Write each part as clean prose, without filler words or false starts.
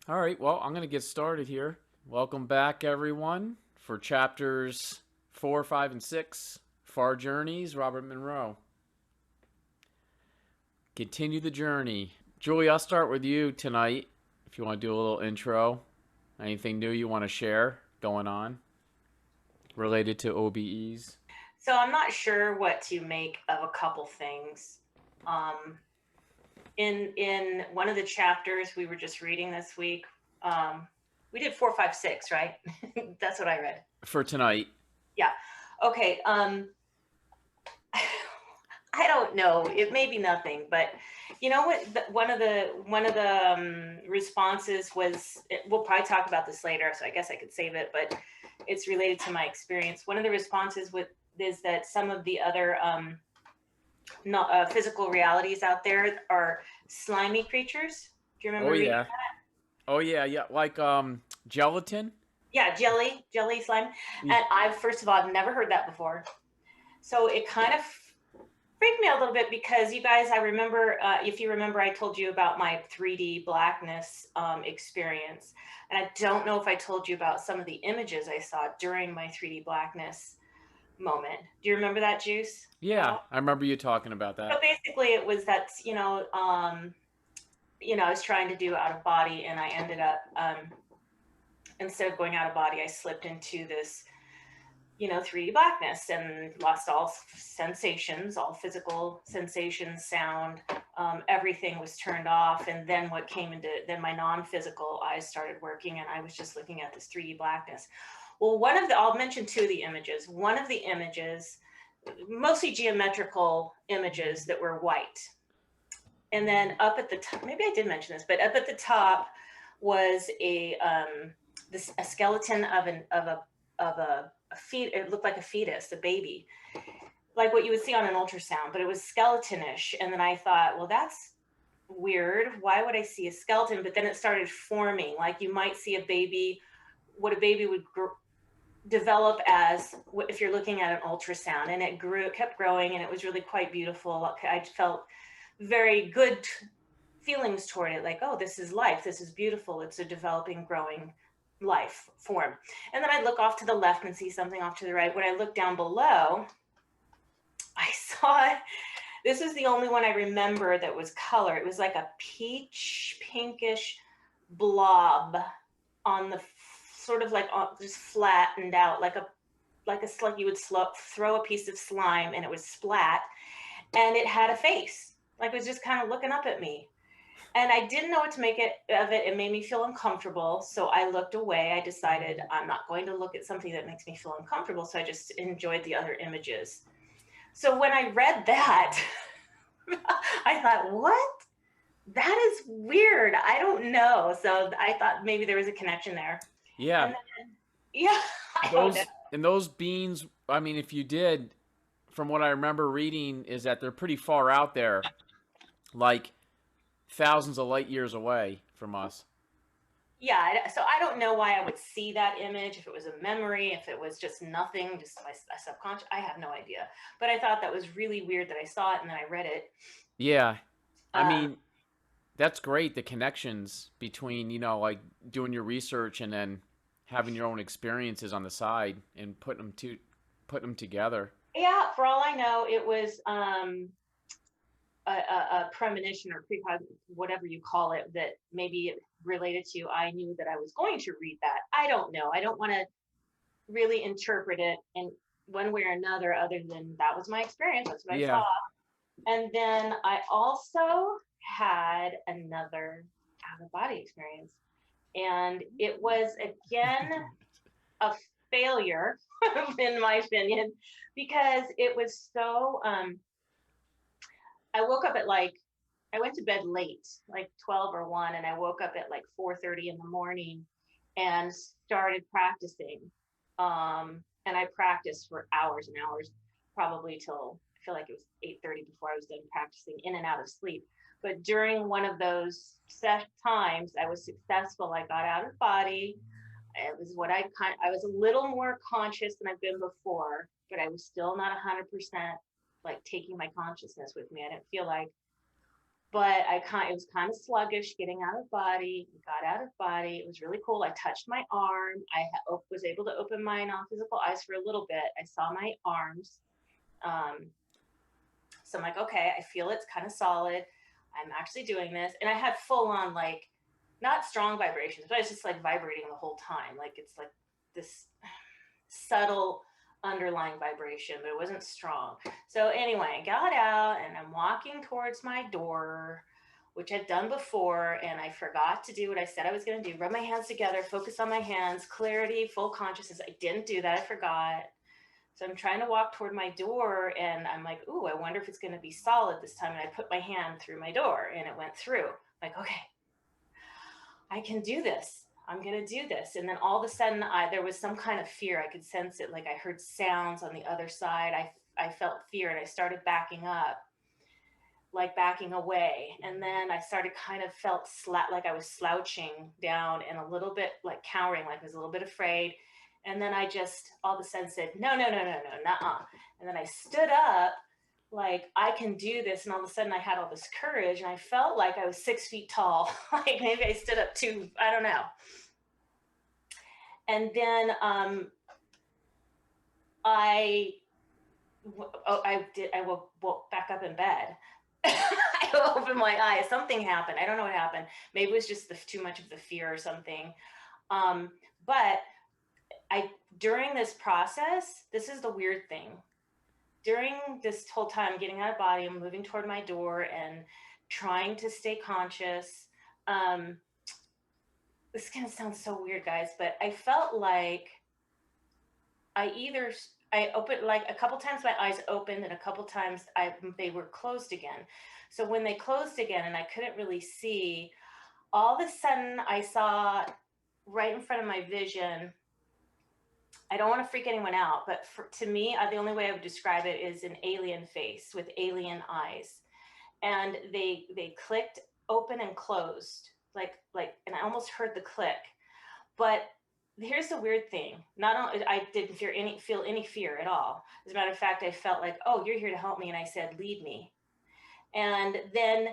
All right, well, I'm going to get started here. Welcome back, everyone, for chapters 4, 5, and 6 Far Journeys, Robert Monroe. Continue the journey. Julie, I'll start with you tonight if you want to do a little intro. Anything new you want to share going on related to OBEs? So I'm not sure what to make of a couple things. Um, in one of the chapters we were just reading this week, we did 4, 5, 6, right? That's what I read. For tonight. Yeah. Okay. I don't know. It may be nothing, but you know what? One of the responses was. We'll probably talk about this later, so I guess I could save it. But it's related to my experience. One of the responses is that some of the other not physical realities out there are slimy creatures. Do you Oh, remember reading? yeah. Oh, yeah, yeah. Like gelatin? Yeah, jelly slime. Yeah. And I've first of all, I've never heard that before. So it kind of freaked me out a little bit because you guys, I remember, if you remember, I told you about my 3D blackness experience. And I don't know if I told you about some of the images I saw during my 3D blackness moment. Do you remember that, Juice, at Yeah, all? I remember you talking about So that. basically, it was that, I was trying to do out of body, and I ended up, instead of going out of body, I slipped into this, 3D blackness and lost all sensations, all physical sensations, sound, everything was turned off. And then then my non physical eyes started working, and I was just looking at this 3D blackness. Well, I'll mention two of the images. One of the images, mostly geometrical images that were white, and then up at the top, maybe I did mention this, but up at the top was a skeleton of a feet. It looked like a fetus, a baby, like what you would see on an ultrasound, but it was skeletonish. And then I thought, well, that's weird. Why would I see a skeleton? But then it started forming, like you might see a baby, what a baby would develop as if you're looking at an ultrasound, and it kept growing, and it was really quite beautiful. I felt very good feelings toward it, like, oh, this is life, this is beautiful, it's a developing, growing life form. And then I'd look off to the left and see something off to the right. When I looked down below, I saw, this is the only one I remember that was color. It was like a peach pinkish blob on the sort of like just flattened out, like you would throw a piece of slime and it was splat, and it had a face, like it was just kind of looking up at me. And I didn't know what to make of it. It made me feel uncomfortable. So I looked away. I decided I'm not going to look at something that makes me feel uncomfortable. So I just enjoyed the other images. So when I read that, I thought, what? That is weird. I don't know. So I thought maybe there was a connection there. Yeah, And then, yeah, I don't know. those beans, I mean, if you did, from what I remember reading, is that they're pretty far out there, like thousands of light years away from us. Yeah, so I don't know why I would see that image, if it was a memory, if it was just nothing, just my subconscious. I have no idea. But I thought that was really weird that I saw it and then I read it. Yeah, I Um, mean, that's great. The connections between, like doing your research and then having your own experiences on the side and putting them together. yeah, for all I know, it was a premonition or whatever you call it, that maybe it related to, I knew that I was going to read that. I don't know. I don't want to really interpret it in one way or another, other than that was my experience. That's what I Yeah. saw. And then I also had another out of body experience. And it was again a failure, in my opinion, because it was so. I woke up at I went to bed late, like 12 or 1, and I woke up at like 4:30 in the morning and started practicing. And I practiced for hours and hours, probably till I feel like it was 8:30 before I was done practicing in and out of sleep. But during one of those set times, I was successful. I got out of body. It was I was a little more conscious than I've been before, but I was still not 100% like taking my consciousness with me. I didn't feel like but it was kind of sluggish getting out of body. Got out of body. It was really cool. I touched my arm. Was able to open my non-physical eyes for a little bit. I saw my arms. Um, so I'm like, okay, I feel it's kind of solid. I'm actually doing this, and I had full on like, not strong vibrations, but it's just like vibrating the whole time. Like it's like this subtle underlying vibration, but it wasn't strong. So anyway, I got out and I'm walking towards my door, which I'd done before, and I forgot to do what I said I was going to do. Rub my hands together, focus on my hands, clarity, full consciousness. I didn't do that. I forgot. So I'm trying to walk toward my door, and I'm like, ooh, I wonder if it's going to be solid this time. And I put my hand through my door, and it went through. I'm like, okay, I can do this. I'm going to do this. And then all of a sudden, there was some kind of fear. I could sense it. Like I heard sounds on the other side. I felt fear, and I started backing up, like backing away. And then I started kind of felt like I was slouching down and a little bit like cowering, like I was a little bit afraid. And then I just all of a sudden said, no, no, no, no, no, nuh-uh. And then I stood up like I can do this. And all of a sudden I had all this courage, and I felt like I was 6 feet tall. Like maybe I stood up too, I don't know. And then I woke back up in bed. I opened my eyes. Something happened. I don't know what happened. Maybe it was just too much of the fear or something. But during this process, this is the weird thing. During this whole time, getting out of body, I'm moving toward my door and trying to stay conscious. This is going to sound so weird, guys, but I felt like I opened, like a couple times my eyes opened, and a couple times they were closed again. So when they closed again and I couldn't really see, all of a sudden I saw right in front of my vision. I don't want to freak anyone out, but to me, the only way I would describe it is an alien face with alien eyes. And they clicked open and closed, and I almost heard the click. But here's the weird thing. Not only I didn't feel any fear at all. As a matter of fact, I felt like, oh, you're here to help me. And I said, lead me. And then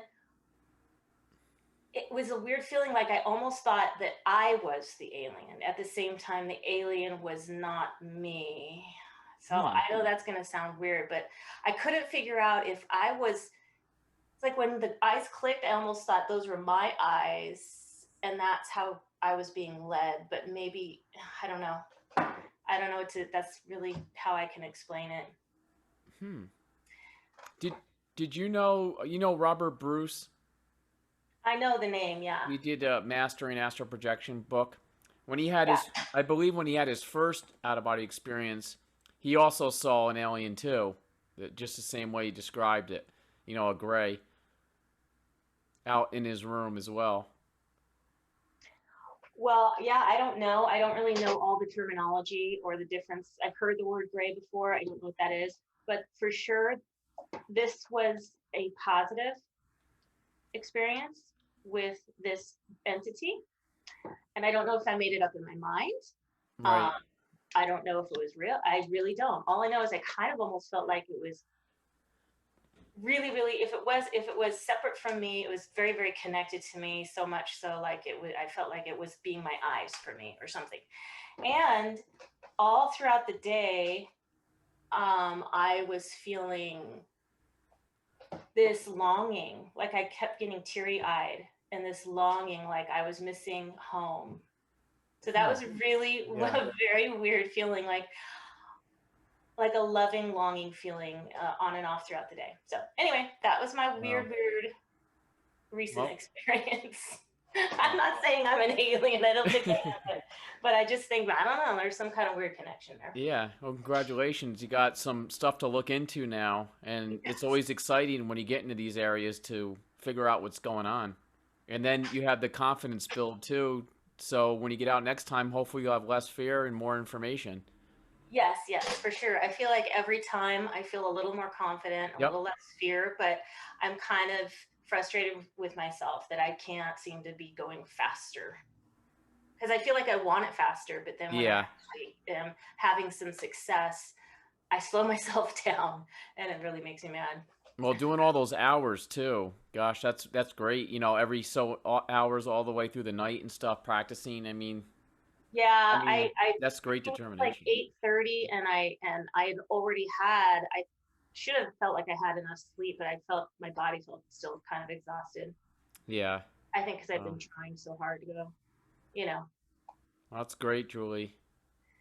it was a weird feeling, like I almost thought that I was the alien. At the same time, the alien was not me. So I know that's going to sound weird, but I couldn't figure out if I was, it's like when the eyes clicked, I almost thought those were my eyes, and that's how I was being led. But maybe, I don't know. That's really how I can explain it. Did you know Robert Bruce? I know the name, yeah. He did a Mastering Astral Projection book. When he had I believe when he had his first out of body experience, he also saw an alien too, just the same way he described it. A gray out in his room as well. Well, yeah, I don't know. I don't really know all the terminology or the difference. I've heard the word gray before. I don't know what that is, but for sure, this was a positive experience with this entity. And I don't know if I made it up in my mind. Right. I don't know if it was real. I really don't. All I know is I kind of almost felt like it was really, really, if it was separate from me, it was very, very connected to me, so much so like I felt like it was being my eyes for me or something. And all throughout the day, I was feeling this longing, like I kept getting teary-eyed, and this longing like I was missing home. So that was really a very weird feeling, like a loving, longing feeling on and off throughout the day. So anyway, that was my weird recent experience. I'm not saying I'm an alien. I don't think I am, but I just think, I don't know, there's some kind of weird connection there. Yeah. Well, congratulations. You got some stuff to look into now, and it's always exciting when you get into these areas to figure out what's going on. And then you have the confidence build too. So when you get out next time, hopefully you'll have less fear and more information. Yes, for sure. I feel like every time I feel a little more confident, a little less fear, but I'm kind of frustrated with myself that I can't seem to be going faster. Because I feel like I want it faster, but then when I actually am having some success, I slow myself down, and it really makes me mad. Well, doing all those hours too. Gosh, that's great. You know, every hours all the way through the night and stuff, practicing. I Yeah, mean, I that's great think it's like determination. 8:30, and I had already had. I should have felt like I had enough sleep, but I felt my body felt still kind of exhausted. Yeah. I think because I've been Um, trying so hard to go, you know. well, that's great, Julie.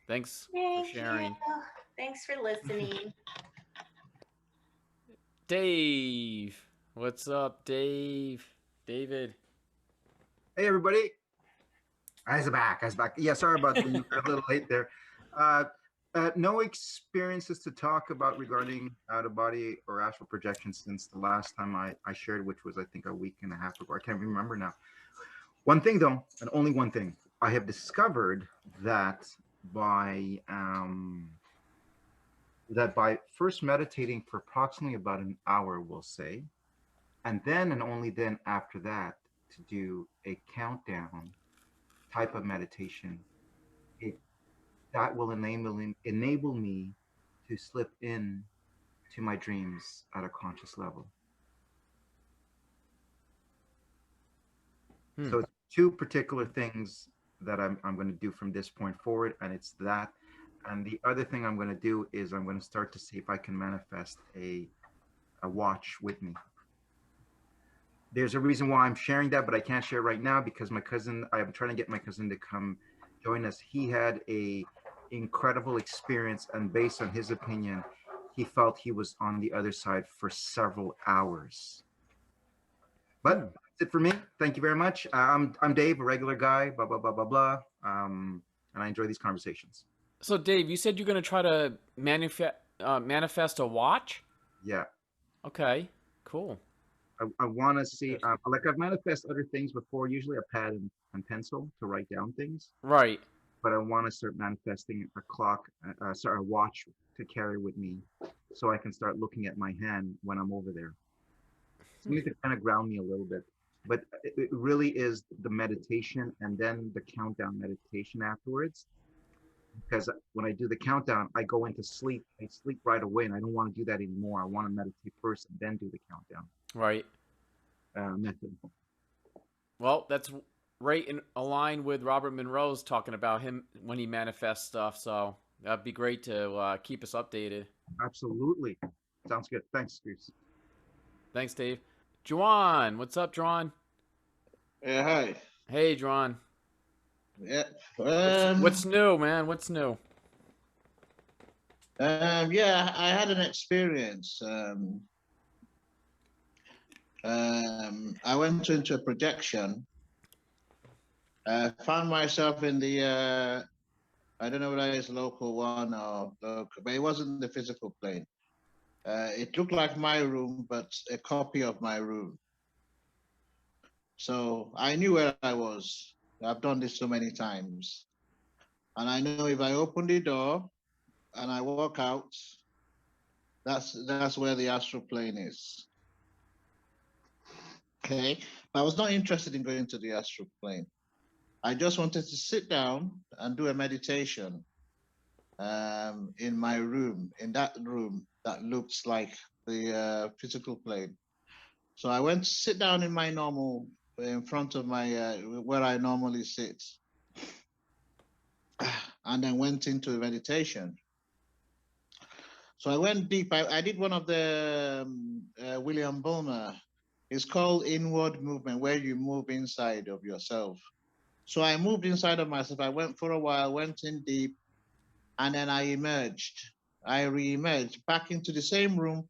Thanks for Thank you. sharing. Thanks for listening. Dave, what's up, Dave? David. Hey, everybody. Eyes back. Eyes back. Yeah, sorry about being a little late there. Uh, no experiences to talk about regarding out of body or astral projection since the last time I shared, which was, I think, a week and a half ago. I can't remember now. One thing, though, and only one thing, I have discovered that by first meditating for approximately about an hour, we'll say, and then and only then after that to do a countdown type of meditation, it that will enable me to slip in to my dreams at a conscious level. So it's two particular things that I'm going to do from this point forward, and it's that. And the other thing I'm going to do is I'm going to start to see if I can manifest a watch with me. There's a reason why I'm sharing that, but I can't share right now because my cousin, I'm trying to get my cousin to come join us. He had a incredible experience, and based on his opinion, he felt he was on the other side for several hours. But that's it for me. Thank you very much. I'm Dave, a regular guy, blah, blah, blah, blah, blah. And I enjoy these conversations. So, Dave, you said you're going to try to manifest a watch? Yeah. Okay, cool. I want to see, like I've manifested other things before, usually a pad and pencil to write down things. Right. But I want to start manifesting a clock, a watch to carry with me so I can start looking at my hand when I'm over there. Something to kind of ground me a little bit. But it really is the meditation and then the countdown meditation afterwards. Because when I do the countdown, I go into sleep. I sleep right away, and I don't want to do that anymore. I want to meditate first and then do the countdown. Right. Method. Well, that's right in line with Robert Monroe's talking about him when he manifests stuff. So that'd be great to keep us updated. Absolutely. Sounds good. Thanks, Chris. Thanks, Dave. Juan, what's up, Juan? Yeah, hi. Hey, Juan. Yeah. What's new, man? What's new? Yeah, I had an experience. I went into a projection. Found myself in the, I don't know whether it's local one or local, but it wasn't the physical plane. It looked like my room, but a copy of my room. So I knew where I was. I've done this so many times. And I know if I open the door and I walk out, that's where the astral plane is. Okay. I was not interested in going to the astral plane. I just wanted to sit down and do a meditation in my room, in that room that looks like the physical plane. So I went to sit down in my normal, in front of my, where I normally sit, and then went into meditation. So I went deep. I did one of the William Bulmer. It's called inward movement, where you move inside of yourself. So I moved inside of myself. I went for a while, went in deep, and then I emerged. I re-emerged back into the same room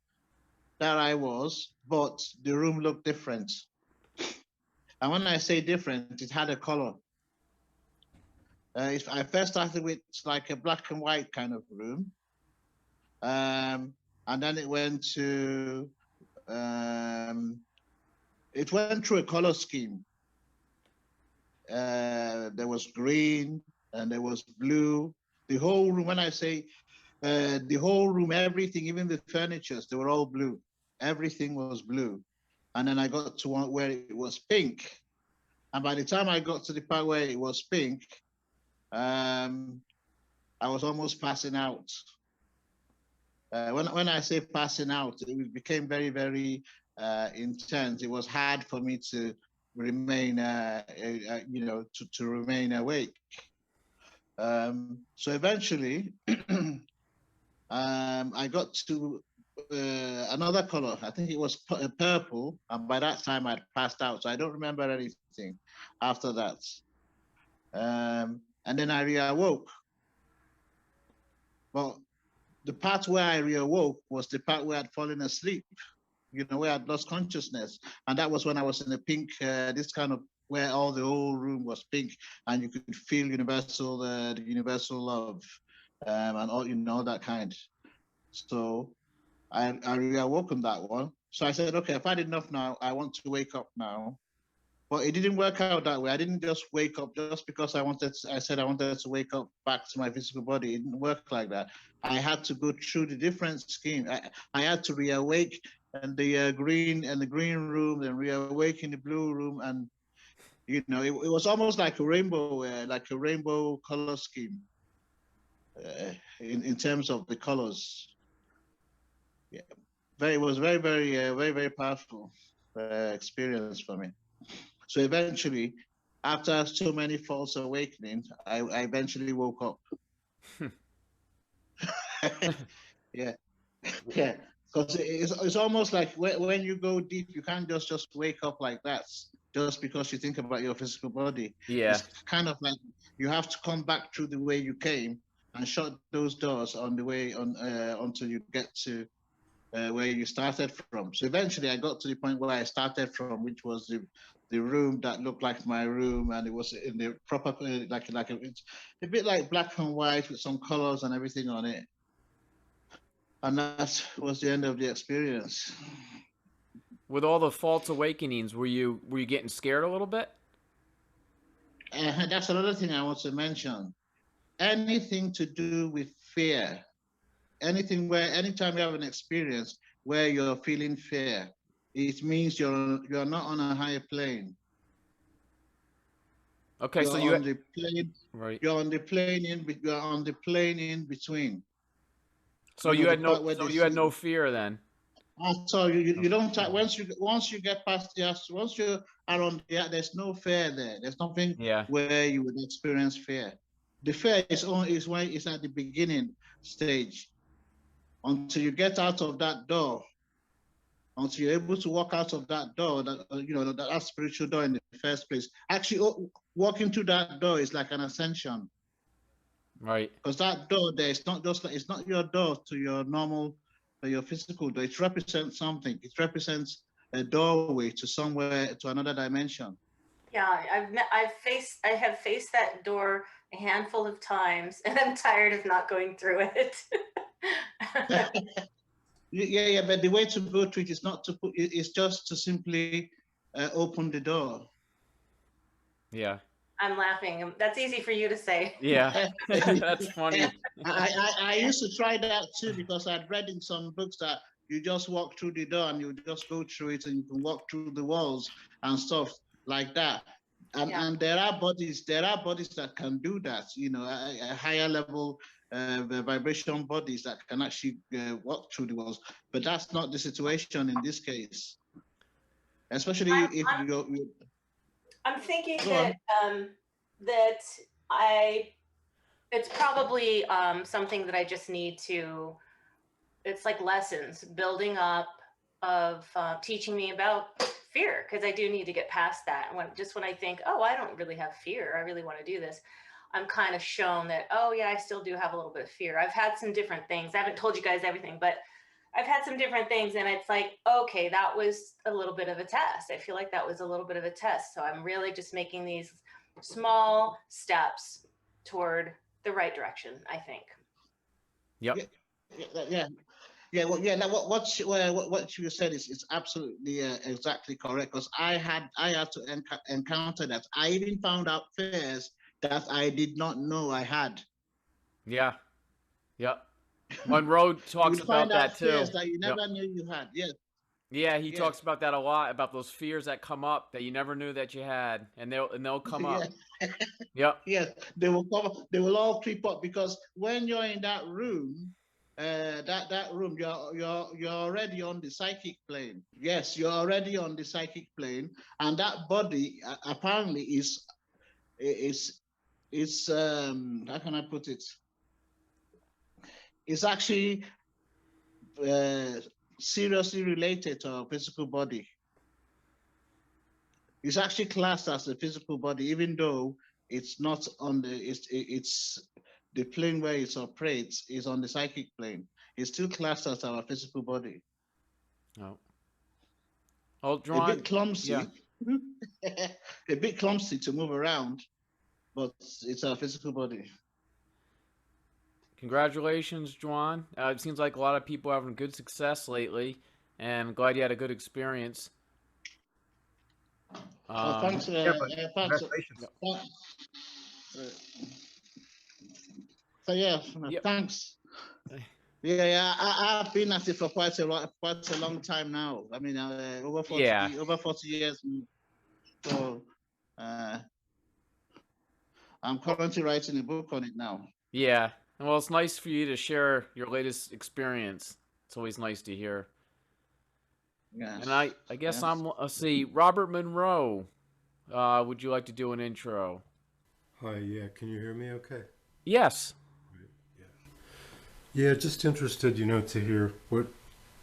that I was, but the room looked different. And when I say different, it had a color. I first started with like a black and white kind of room. And then it went to, it went through a color scheme. There was green and there was blue. The whole room, when I say the whole room, everything, even the furnitures, they were all blue. Everything was blue. And then I got to one where it was pink. And by the time I got to the part where it was pink, I was almost passing out. When I say passing out, it became very, very intense. It was hard for me to remain, to remain awake. So eventually, I got to another color. I think it was purple, and by that time I'd passed out, so I don't remember anything after that. And then I reawoke. Well, the part where I reawoke was the part where I'd fallen asleep, where I'd lost consciousness. And that was when I was in a pink, this kind of, where all the whole room was pink, and you could feel the universal love, and all that kind. So I reawoke on that one. So I said, okay, I've had enough now. I want to wake up now. But it didn't work out that way. I didn't just wake up just because I said I wanted to wake up back to my physical body. It didn't work like that. I had to go through the different scheme. I had to reawake in the green room, then reawake in the blue room, and it was almost like a rainbow color scheme in terms of the colors. Yeah, it was very, very, very, very powerful experience for me. So eventually, after so many false awakenings, I eventually woke up. Yeah, yeah. Because it's almost like when you go deep, you can't just wake up like that just because you think about your physical body. Yeah. It's kind of like you have to come back through the way you came and shut those doors on the way until you get to where you started from. So eventually I got to the point where I started from, which was the room that looked like my room, and it was in the proper, it's a bit like black and white with some colors and everything on it. And that was the end of the experience. With all the false awakenings, were you getting scared a little bit? That's another thing I want to mention. Anything to do with fear, anytime you have an experience where you're feeling fear, it means you're not on a higher plane. Okay, you're so on the plane, right? You're on the plane in between. So you had no fear then. So you don't once you get past once you are on there's no fear there. There's nothing where you would experience fear. The fear is when it's at the beginning stage. Until you get out of that door, until you're able to walk out of that door, that spiritual door in the first place. Actually, walking through that door is like an ascension, right? Because that door there is not just it's not your door to your normal, your physical door. It represents something. It represents a doorway to somewhere, to another dimension. Yeah, I have faced that door a handful of times, and I'm tired of not going through it. Yeah, but the way to go through it is not to put. It's just to simply open the door. Yeah. I'm laughing. That's easy for you to say. Yeah, that's funny. I used to try that too, because I'd read in some books that you just walk through the door and you just go through it, and you can walk through the walls and stuff like that. And there are bodies that can do that. A higher level the vibration bodies that can actually walk through the walls. But that's not the situation in this case. Especially if you're. I'm thinking that it's probably something that I just need to. It's like lessons building up of teaching me about fear, because I do need to get past that. When I think, oh, I don't really have fear, I really want to do this, I'm kind of shown that, oh yeah, I still do have a little bit of fear. I've had some different things. I haven't told you guys everything, but I've had some different things, and it's like, okay, that was a little bit of a test. I feel like that was a little bit of a test. So I'm really just making these small steps toward the right direction, I think. Yep. Yeah. Well, yeah. Now, what you said is absolutely exactly correct. Because I had to encounter that. I even found out fears that I did not know I had. Yeah. Yep. Monroe talks about that too. Fears that you never knew you had. Yes. Yeah, he talks about that a lot, about those fears that come up that you never knew that you had, and they'll come up. Yep. Yes, they will come. They will all creep up, because when you're in that room, that room, you're already on the psychic plane. Yes, you're already on the psychic plane, and that body apparently is how can I put it? It's actually seriously related to our physical body. It's actually classed as a physical body, even though it's not on the it's the plane where it operates is on the psychic plane. It's still classed as our physical body. Oh. Oh, A Juan. bit clumsy, Yeah. a bit clumsy to move around, but it's our physical body. Congratulations, Juan. It seems like a lot of people are having good success lately, and I'm glad you had a good experience. Thanks. Yeah, but Thanks. congratulations. So yeah, Yep. thanks. Yeah, I've been at it for quite a long time now. I mean, over 40, Yeah. over 40 years. So, I'm currently writing a book on it now. Yeah. Well, it's nice for you to share your latest experience. It's always nice to hear. Yes. And I guess Yes. let's see, Robert Monroe. Would you like to do an intro? Hi, yeah, can you hear me okay? Yes. Yeah, just interested, to hear what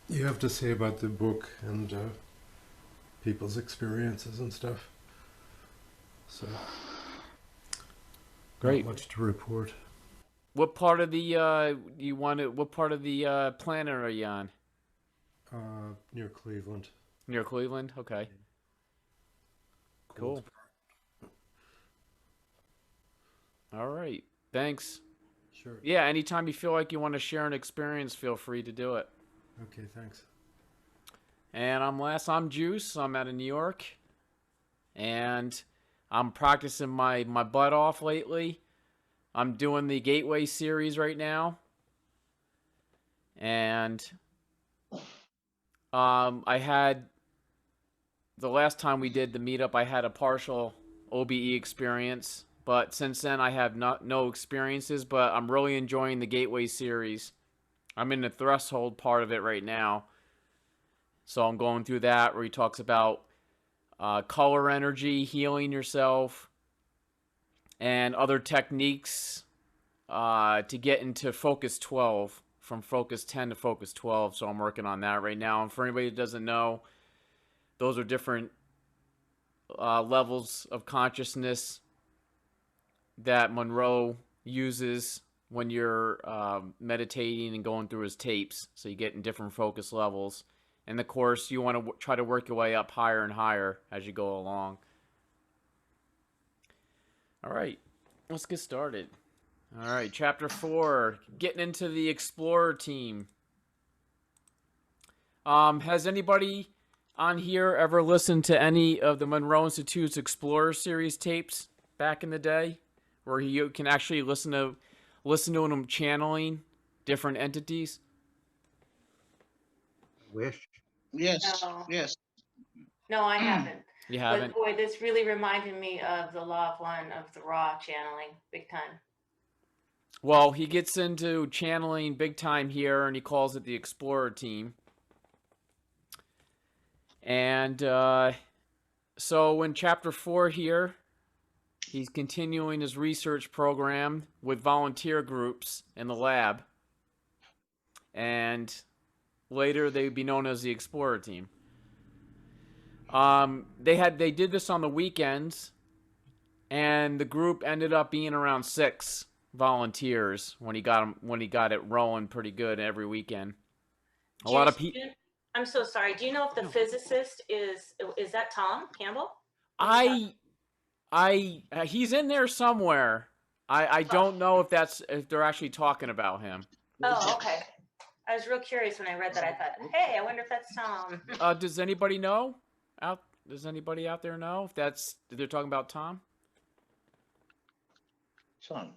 you have to say about the book and people's experiences and stuff. So, Great. not much to report. What part of the what part of the planet are you on? Near Cleveland. Near Cleveland? Okay. Cool. All right. Thanks. Sure. Yeah, anytime you feel like you want to share an experience, feel free to do it. Okay, thanks. And I'm Juice. I'm out of New York. And I'm practicing my butt off lately. I'm doing the Gateway series right now. And I had the last time we did the meetup, I had a partial OBE experience. But since then, I have no experiences, but I'm really enjoying the Gateway series. I'm in the threshold part of it right now. So I'm going through that where he talks about color energy, healing yourself, and other techniques to get into Focus 12, from Focus 10 to Focus 12. So I'm working on that right now. And for anybody that doesn't know, those are different levels of consciousness that Monroe uses when you're meditating and going through his tapes. So you get in different focus levels. And of course, you want to try to work your way up higher and higher as you go along. All right, let's get started. All right, Chapter 4, getting into the Explorer team. Has anybody on here ever listened to any of the Monroe Institute's Explorer series tapes back in the day, where you can actually listen to them channeling different entities? Wish. Yes. No. Yes. No, I haven't. You haven't? But boy, this really reminded me of the Law of One of the Raw channeling, big time. Well, he gets into channeling big time here, and he calls it the Explorer team. And so in Chapter 4 here, he's continuing his research program with volunteer groups in the lab. And later they would be known as the Explorer team. They did this on the weekends, and the group ended up being around 6 volunteers when he got it rolling pretty good every weekend. A lot of people. I'm so sorry. Do you know if the physicist is that Tom Campbell? He's in there somewhere. I don't know if they're actually talking about him. Oh, okay. I was real curious when I read that. I thought, hey, I wonder if that's Tom. Does anybody know? Does anybody out there know if they're talking about Tom? Tom.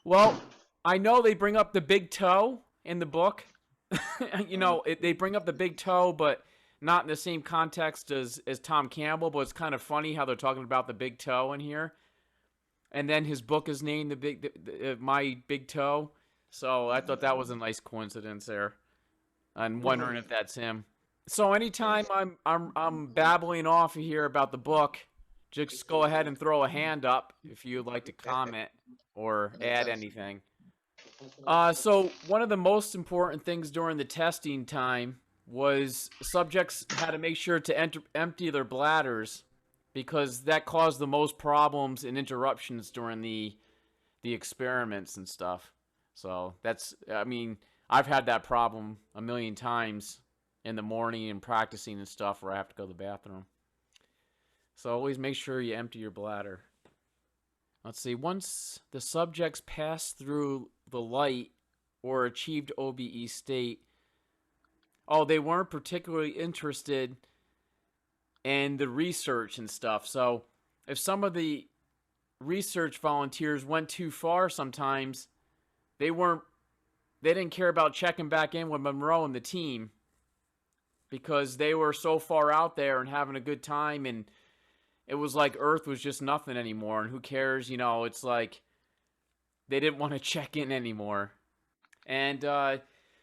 Well, I know they bring up the big toe in the book. They bring up the big toe, but not in the same context as Tom Campbell. But it's kind of funny how they're talking about the big toe in here. And then his book is named My Big Toe. So I thought that was a nice coincidence there. I'm wondering if that's him. So anytime I'm babbling off here about the book, just go ahead and throw a hand up if you'd like to comment or add anything. So one of the most important things during the testing time was subjects had to make sure to empty their bladders because that caused the most problems and interruptions during the experiments and stuff. So that's, I mean, I've had that problem a million times in the morning and practicing and stuff where I have to go to the bathroom. So always make sure you empty your bladder. Let's see, once the subjects passed through the light or achieved OBE state, they weren't particularly interested in the research and stuff. So if some of the research volunteers went too far sometimes, they didn't care about checking back in with Monroe and the team because they were so far out there and having a good time, and it was like Earth was just nothing anymore, and who cares, it's like they didn't want to check in anymore. And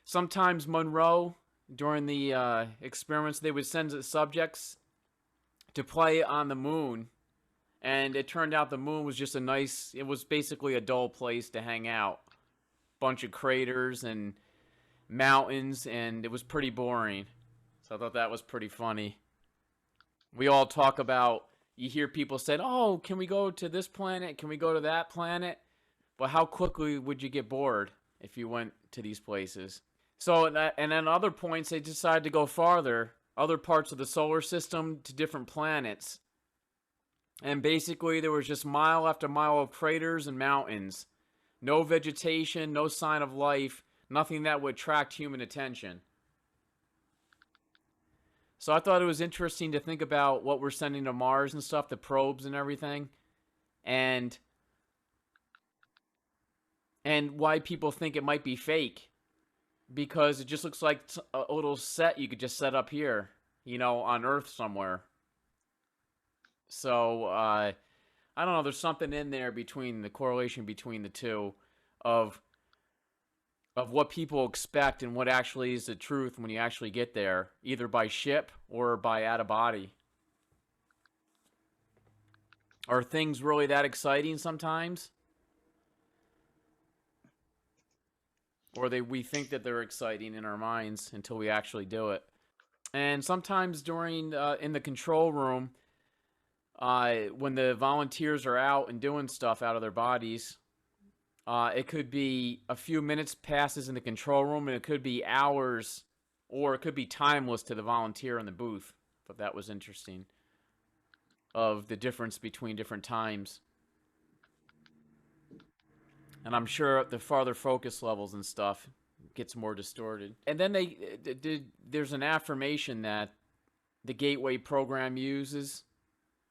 sometimes Monroe, during the experiments, they would send the subjects to play on the moon, and it turned out the moon was just it was basically a dull place to hang out. Bunch of craters and mountains, and it was pretty boring. So I thought that was pretty funny. We all talk about, you hear people say, oh, can we go to this planet? Can we go to that planet? But how quickly would you get bored if you went to these places? So, and then other points, they decided to go farther, other parts of the solar system to different planets. And basically, there was just mile after mile of craters and mountains. No vegetation, no sign of life, nothing that would attract human attention. So I thought it was interesting to think about what we're sending to Mars and stuff, the probes and everything, and why people think it might be fake. Because it just looks like a little set you could just set up here, on Earth somewhere. So, I don't know, there's something in there between the correlation between the two of what people expect and what actually is the truth when you actually get there, either by ship or by out of body. Are things really that exciting sometimes? Or we think that they're exciting in our minds until we actually do it. And sometimes during in the control room, when the volunteers are out and doing stuff out of their bodies, it could be a few minutes passes in the control room, and it could be hours, or it could be timeless to the volunteer in the booth. But that was interesting, of the difference between different times. And I'm sure the farther focus levels and stuff gets more distorted. And then there's an affirmation that the Gateway program uses.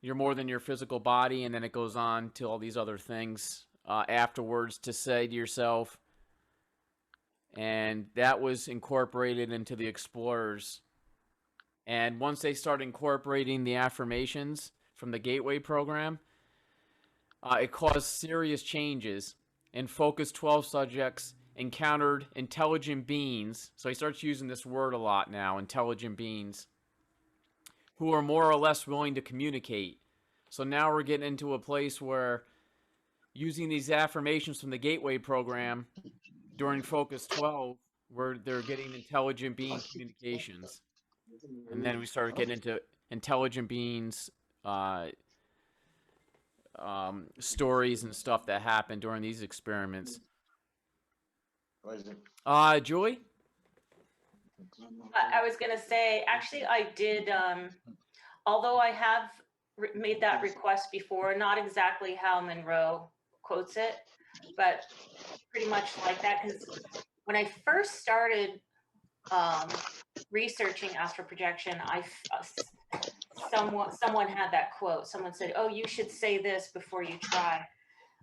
You're more than your physical body, and then it goes on to all these other things afterwards to say to yourself. And that was incorporated into the Explorers. And once they start incorporating the affirmations from the Gateway program, it caused serious changes. And Focus 12 subjects encountered intelligent beings. So he starts using this word a lot now, intelligent beings, who are more or less willing to communicate. So now we're getting into a place where using these affirmations from the Gateway program during Focus 12, where they're getting intelligent being communications. And then we started getting into intelligent beings, stories and stuff that happened during these experiments. Julie? I was going to say, actually, I did, although I have made that request before, not exactly how Monroe quotes it, but pretty much like that. Because when I first started researching astral projection, someone had that quote. Someone said, "Oh, you should say this before you try."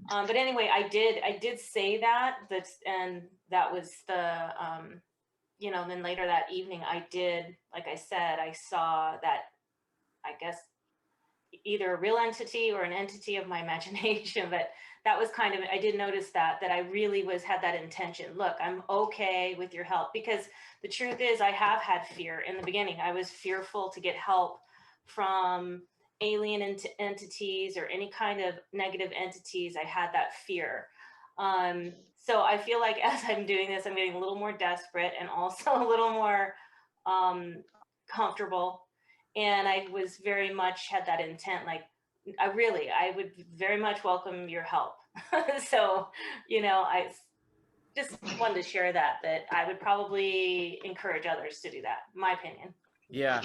But anyway, I did say that. And that was the then later that evening, I did, like I said, I saw that, I guess, either a real entity or an entity of my imagination. But that was kind of, I did notice that I really had that intention. Look, I'm okay with your help, because the truth is I have had fear in the beginning. I was fearful to get help from alien entities or any kind of negative entities. I had that fear. So I feel like as I'm doing this, I'm getting a little more desperate and also a little more comfortable. And I was very much had that intent, like, I would very much welcome your help. So, I just wanted to share that I would probably encourage others to do that, my opinion. Yeah.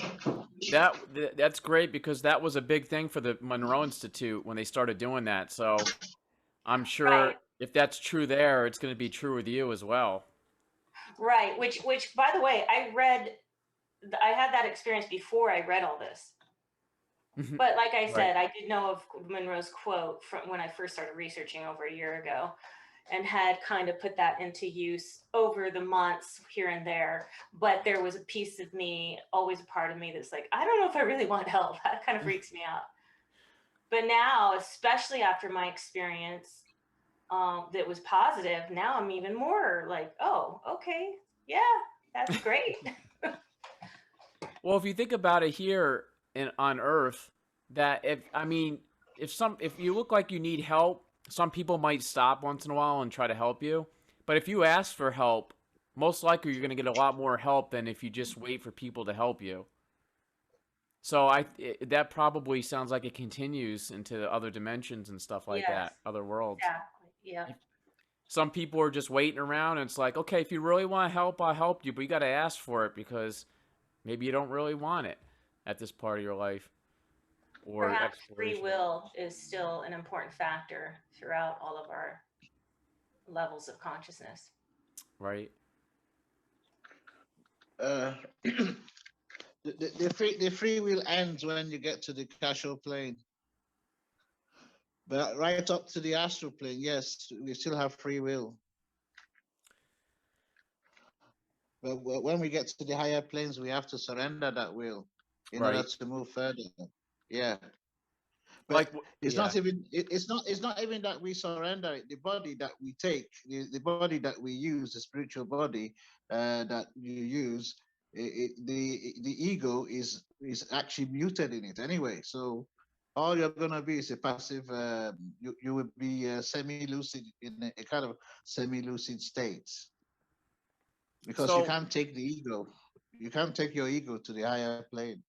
That's great, because that was a big thing for the Monroe Institute when they started doing that. So I'm sure Right. if that's true there, it's going to be true with you as well. Right. Which, by the way, I had that experience before I read all this. But like I Right. said, I did know of Monroe's quote from when I first started researching over a year ago, and had kind of put that into use over the months here and there. But there was a piece of me, always a part of me, that's like, I don't know if I really want help. That kind of freaks me out. But now, especially after my experience that was positive, now I'm even more like, oh, okay, yeah, that's great. Well, if you think about it here on Earth, that if you look like you need help, some people might stop once in a while and try to help you. But if you ask for help, most likely you're going to get a lot more help than if you just wait for people to help you. So that probably sounds like it continues into other dimensions and stuff like Yes, that, other worlds. exactly. Yeah. Some people are just waiting around, and it's like, okay, if you really want to help, I'll help you, but you got to ask for it, because maybe you don't really want it at this part of your life or Perhaps free exploration. will is still an important factor throughout all of our levels of consciousness. Right. Uh, the free will ends when you get to the causal plane. But right up to the astral plane, yes, we still have free will. But when we get to the higher planes, we have to surrender that will in order to move further. Yeah. But it's not even it's not even that we surrender it. The body that we take, the body that we use, the spiritual body that you use, the ego is actually muted in it anyway. So all you're gonna be is a passive. You would be semi-lucid in a kind of semi-lucid state, because you So, can't take the ego. You can't take your ego to the higher plane.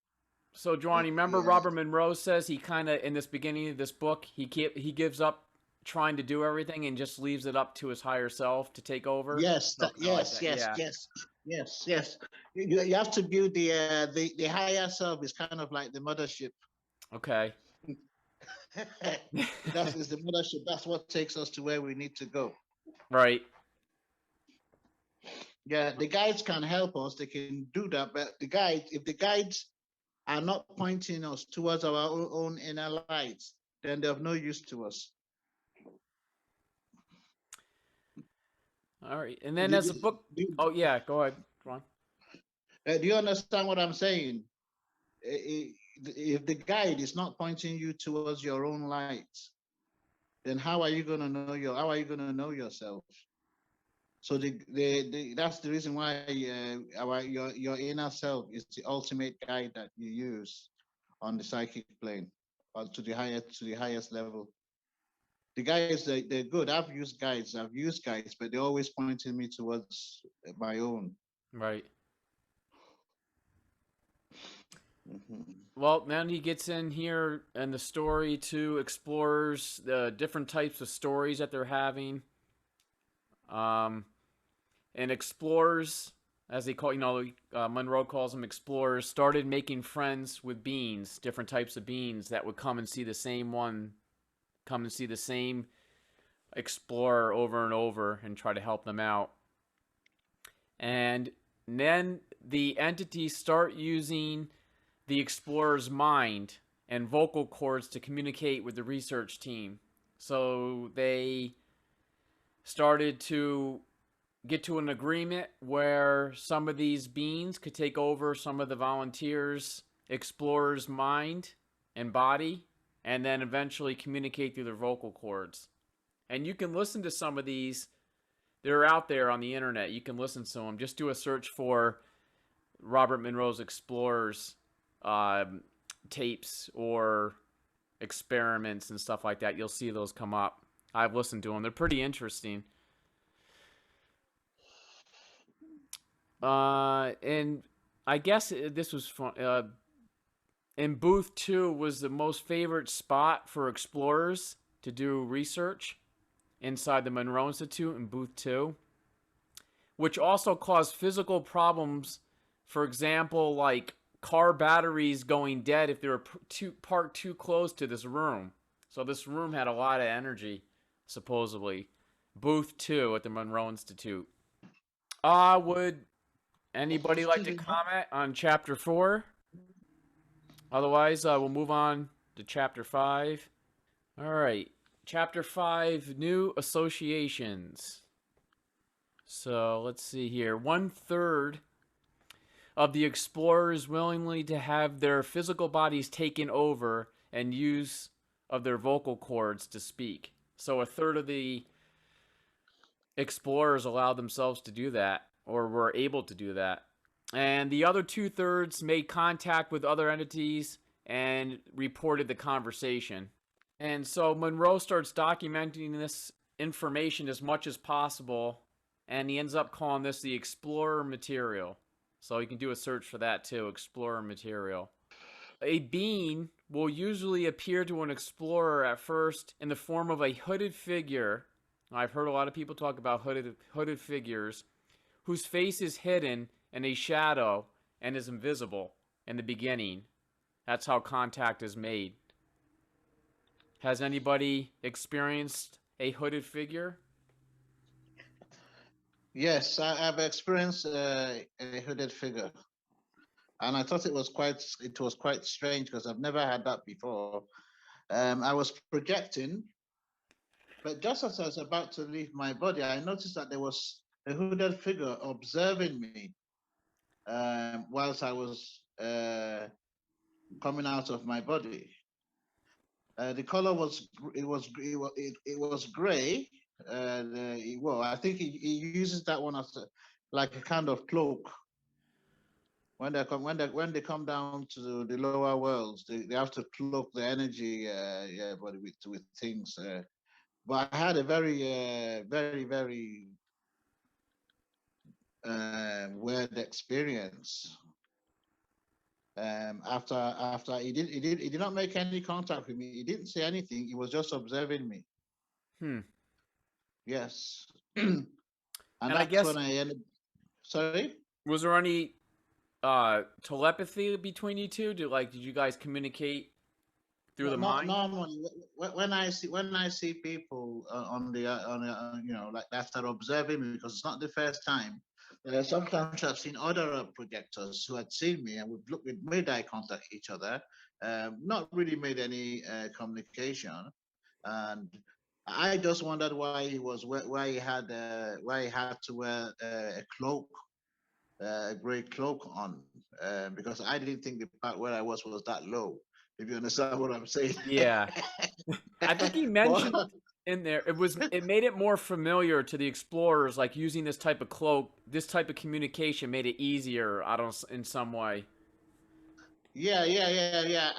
so Johnny, remember Yeah. Robert Monroe says he kind of in this beginning of this book he gives up trying to do everything and just leaves it up to his higher self to take over. Yes, Something like yes, that. yes, Yeah. yes, yes, yes. You have to build the higher self is kind of like the mothership. Okay. That is the mothership. That's what takes us to where we need to go. Right. Yeah, the guides can help us. They can do that, but if the guides are not pointing us towards our own inner lights, then they're of no use to us. All right. And then Do, as a book. do, Oh yeah. Go ahead. Go on. do you understand what I'm saying? If the guide is not pointing you towards your own light, then how are you going to know yourself? So that's the reason why your inner self is the ultimate guide that you use on the psychic plane, or to the highest level. The guides, they're good. I've used guides, but they're always pointing me towards my own. Right. Mm-hmm. Well, then he gets in here and the story too explores the different types of stories that they're having. And explorers, as they call, Monroe calls them explorers, started making friends with beings, different types of beings that would come and see the same explorer over and over and try to help them out. And then the entities start using the explorer's mind and vocal cords to communicate with the research team. So they started to get to an agreement where some of these beings could take over some of the volunteers' explorer's mind and body and then eventually communicate through their vocal cords. And you can listen to some of these. They're out there on the internet. You can listen to them. Just do a search for Robert Monroe's Explorers tapes or experiments and stuff like that. You'll see those come up. I've listened to them. They're pretty interesting. And I guess this was fun. And Booth 2 was the most favorite spot for explorers to do research inside the Monroe Institute in Booth 2, which also caused physical problems. For example, like car batteries going dead if they were parked too close to this room. So this room had a lot of energy, supposedly. Booth 2 at the Monroe Institute. Would anybody like to comment on Chapter 4? Otherwise, we'll move on to Chapter 5. All right. Chapter 5, New Associations. So, let's see here. 1/3 of the explorers willingly to have their physical bodies taken over and use of their vocal cords to speak. So, 1/3 of the explorers allowed themselves to do that, or were able to do that. And the other 2/3 made contact with other entities and reported the conversation. And so Monroe starts documenting this information as much as possible, and he ends up calling this the Explorer Material. So you can do a search for that too, Explorer Material. A being will usually appear to an explorer at first in the form of a hooded figure. I've heard a lot of people talk about hooded figures whose face is hidden in a shadow and is invisible in the beginning. That's how contact is made. Has anybody experienced a hooded figure? Yes, I've experienced a hooded figure, and I thought it was quite strange because I've never had that before. I was projecting, but just as I was about to leave my body, I noticed that there was a hooded figure observing me whilst I was coming out of my body. The color was gray. Well, I think he uses that one as like a kind of cloak. When they come down to the lower worlds, they have to cloak the energy, but with things. But I had a very weird experience. After he did not make any contact with me. He didn't say anything. He was just observing me. Yes. And that's I guess, when I ended. Sorry. Was there any telepathy between you two? Did you guys communicate through the mind? Normally, when I see people like that are observing me, because it's not the first time. Sometimes I've seen other projectors who had seen me, and we've made eye contact with each other, not really made any communication, and I just wondered why he had to wear a cloak, a gray cloak on, because I didn't think the part where I was that low. If you understand what I'm saying. Yeah. I think he mentioned in there it made it more familiar to the explorers, like using this type of cloak, this type of communication made it easier, in some way. Yeah.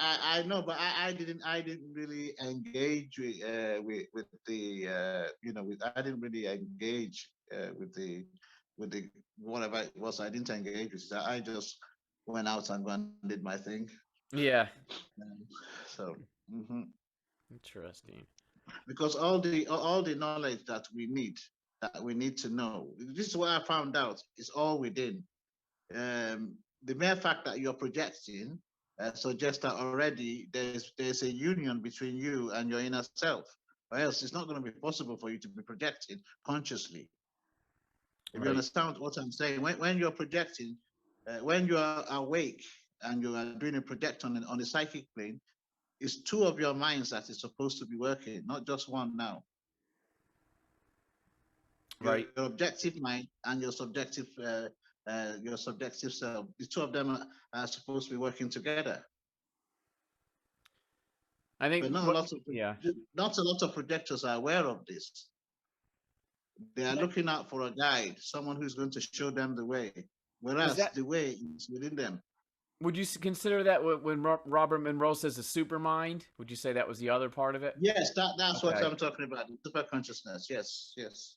I know, but I didn't really engage with the I didn't really engage with the whatever it was. I didn't engage with it. I just went out and did my thing. Yeah. So. Interesting. Because all the knowledge that we need to know. This is what I found out. It's all within. The mere fact that you're projecting suggests that already there's a union between you and your inner self, or else it's not going to be possible for you to be projecting consciously. If you understand what I'm saying, when you're projecting, when you are awake and you are doing a project on the psychic plane, it's two of your minds that is supposed to be working, not just one now. Right. Your objective mind and your subjective self. The two of them are supposed to be working together. I think But yeah. not a lot of projectors are aware of this. They are looking out for a guide, someone who's going to show them the way, Is whereas that the way is within them. would you consider that when Robert Monroe says the super mind? Would you say that was the other part of it? Yes, that's what Okay. I'm talking about. The super consciousness. Yes, yes.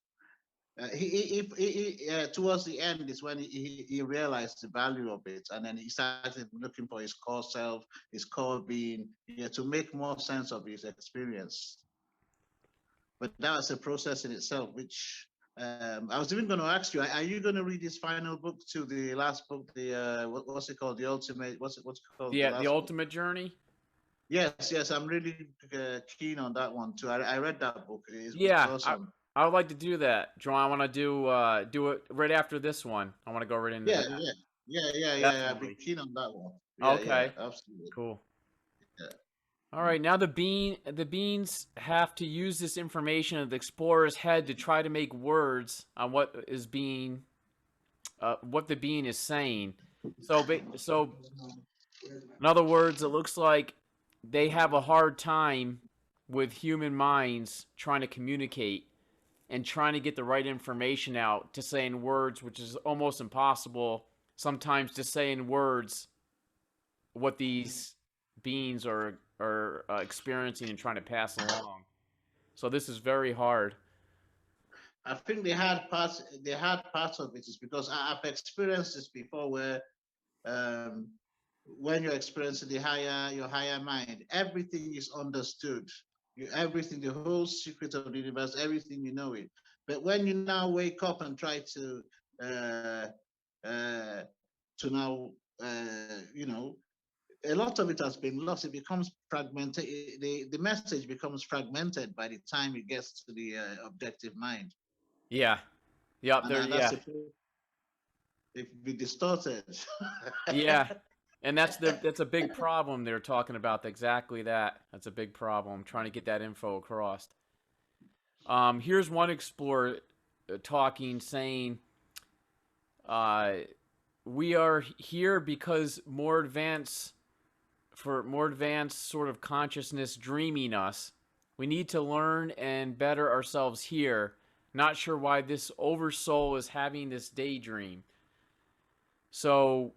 Towards the end is when he realized the value of it, and then he started looking for his core self, his core being, to make more sense of his experience. But that was a process in itself, which I was even going to ask you: are you going to read his final book to the last book? The what's it called? The ultimate. What's it called? The The last book. ultimate journey. Yes, yes. I'm really keen on that one too. I read that book. It's Yeah, awesome. I would like to do that, John. I want to do it right after this one. I want to go right into Yeah, that. yeah. I'd be Definitely. keen on that one. Yeah, Okay. absolutely. Cool. Yeah. All right. Now the beans have to use this information of the explorer's head to try to make words on what the bean is saying. So in other words, it looks like they have a hard time with human minds trying to communicate and trying to get the right information out to say in words, which is almost impossible sometimes to say in words what these beings are experiencing and trying to pass along. So this is very hard. I think they had parts of it is because I've experienced this before where um, when you're experiencing your higher mind, everything is understood. Everything, the whole secret of the universe, everything you know it. But when you now wake up and try uh, uh, to now, a lot of it has been lost. It becomes fragmented. The message becomes fragmented by the time it gets to the objective mind, Yeah. Yep. and There. that's Yeah. it be distorted. Yeah. And that's a big problem they're talking about. Exactly that. That's a big problem trying to get that info across. Here's one explorer talking, saying, uh, "We are here because more advanced sort of consciousness dreaming us. We need to learn and better ourselves here. Not sure why this oversoul is having this daydream." So,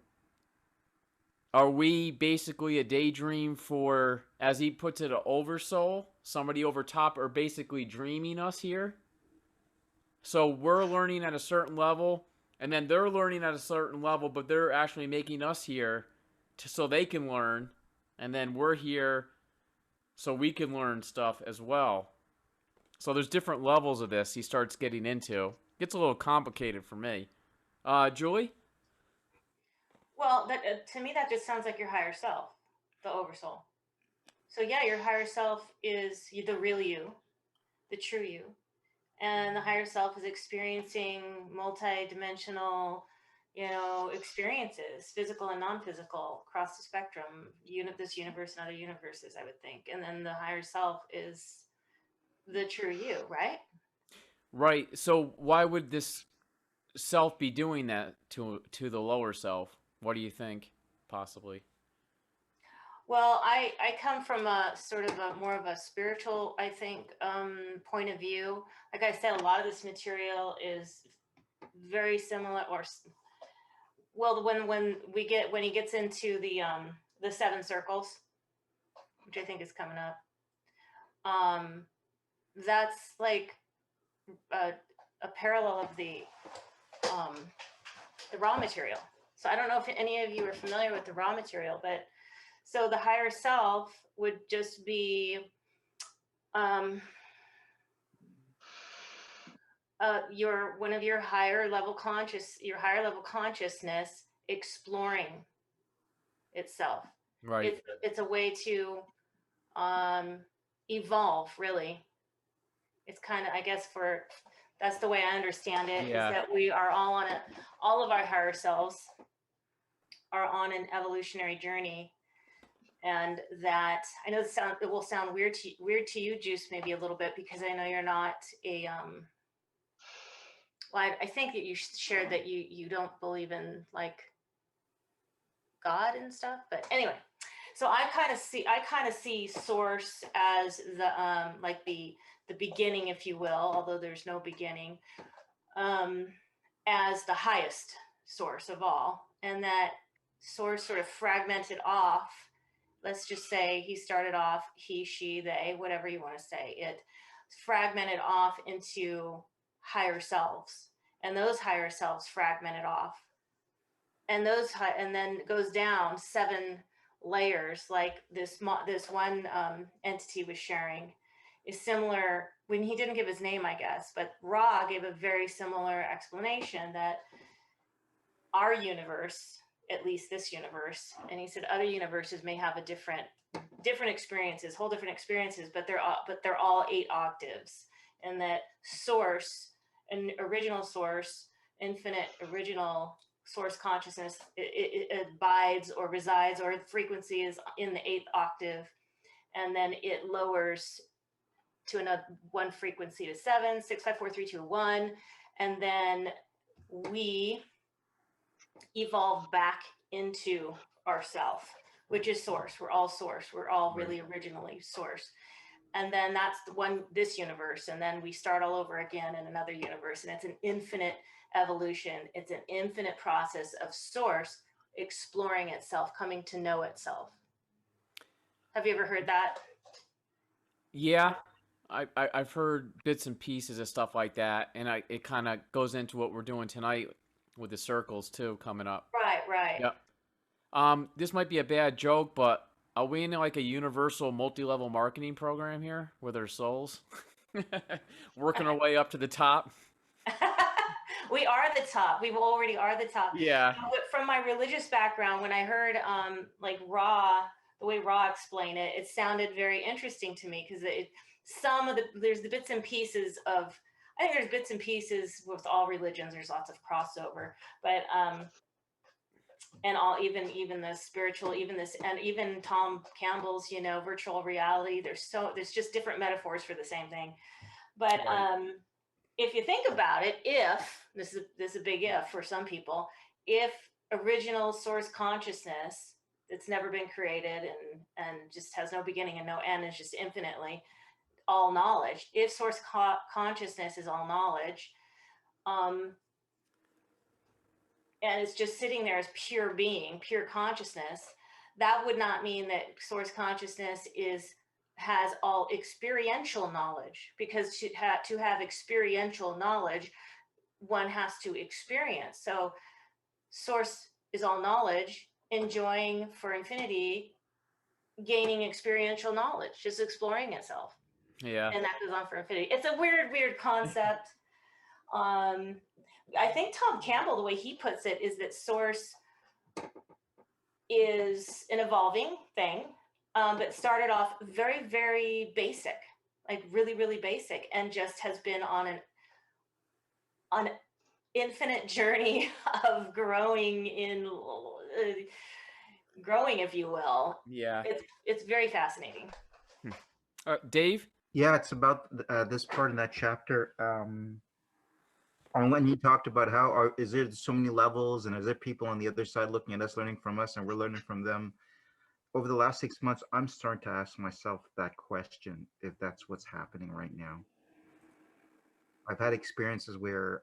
are we basically a daydream for, as he puts it, an oversoul? Somebody over top are basically dreaming us here? So we're learning at a certain level, and then they're learning at a certain level, but they're actually making us here so they can learn, and then we're here so we can learn stuff as well. So there's different levels of this he starts getting into. It gets a little complicated for me. Julie? Well, that to me that just sounds like your higher self, the oversoul. So yeah, your higher self is the real you, the true you, and the higher self is experiencing multi-dimensional, experiences, physical and non-physical, across the spectrum, this universe and other universes, I would think. And then the higher self is the true you, right? Right. So why would this self be doing that to the lower self? What do you think? Possibly. Well, I come from a sort of a more of a spiritual, I think, point of view. Like I said, a lot of this material is very similar, or well, when he gets into the seven circles, which I think is coming up, um, that's like a, a parallel of um, the raw material. So I don't know if any of you are familiar with the raw material, but so the higher self would just be um, your higher level consciousness exploring itself. Right. It's a way to um, evolve, really. It's kind of, I guess, that's the way I understand it, is Yeah. that we are all of our higher selves are on an evolutionary journey. And that, I know it will sound weird to you, Juice, maybe a little bit, because I know you're not a well, I think that you shared that you don't believe in like God and stuff, but anyway. So I kind of see source as the like the beginning, if you will, although there's no beginning, um, as the highest source of all, and that source sort of fragmented off. Let's just say he started off, he, she, they, whatever you want to say, it fragmented off into higher selves, and those higher selves fragmented off, and and then goes down 7 layers, like this one entity was sharing, is similar. When he didn't give his name, I guess, but Ra gave a very similar explanation that our universe, at least this universe, and he said other universes may have a different experiences, whole different experiences, but they're all 8 octaves, and that source, an original source, infinite original source consciousness, it abides or resides, or frequency is in the 8th octave, and then it lowers to another one frequency to 7, 6, 5, 4, 3, 2, 1, and then we evolve back into ourself, which is source. We're all source. We're all really originally source. And then that's the one, this universe. And then we start all over again in another universe. And it's an infinite evolution. It's an infinite process of source exploring itself, coming to know itself. Have you ever heard that? Yeah, I've heard bits and pieces of stuff like that, and it kind of goes into what we're doing tonight with the circles too coming up. Right. Yep. This might be a bad joke, but are we in like a universal multi-level marketing program here with our souls? Working our way up to the top? We are the top. We already are the top. Yeah. From my religious background, when I heard like the way Ra explained it, it sounded very interesting to me, because there's the bits and pieces of, I think there's bits and pieces with all religions. There's lots of crossover, but and all, even the spiritual, even this, and even Tom Campbell's, virtual reality. There's just different metaphors for the same thing. But Right. If you think about it, if this is a big if for some people, if original source consciousness that's never been created and just has no beginning and no end, is just infinitely all knowledge. If source consciousness is all knowledge, and it's just sitting there as pure being, pure consciousness, that would not mean that source consciousness has all experiential knowledge, because to have experiential knowledge, one has to experience. So source is all knowledge, enjoying for infinity, gaining experiential knowledge, just exploring itself. Yeah. And that goes on for infinity. It's a weird concept. I think Tom Campbell, the way he puts it, is that source is an evolving thing, but started off very, very basic, like really, really basic, and just has been on an infinite journey of growing, if you will. Yeah. It's very fascinating. Dave? Yeah, it's about this part in that chapter. On when he talked about how is there so many levels, and is there people on the other side looking at us, learning from us, and we're learning from them. Over the last 6 months, I'm starting to ask myself that question, if that's what's happening right now. I've had experiences where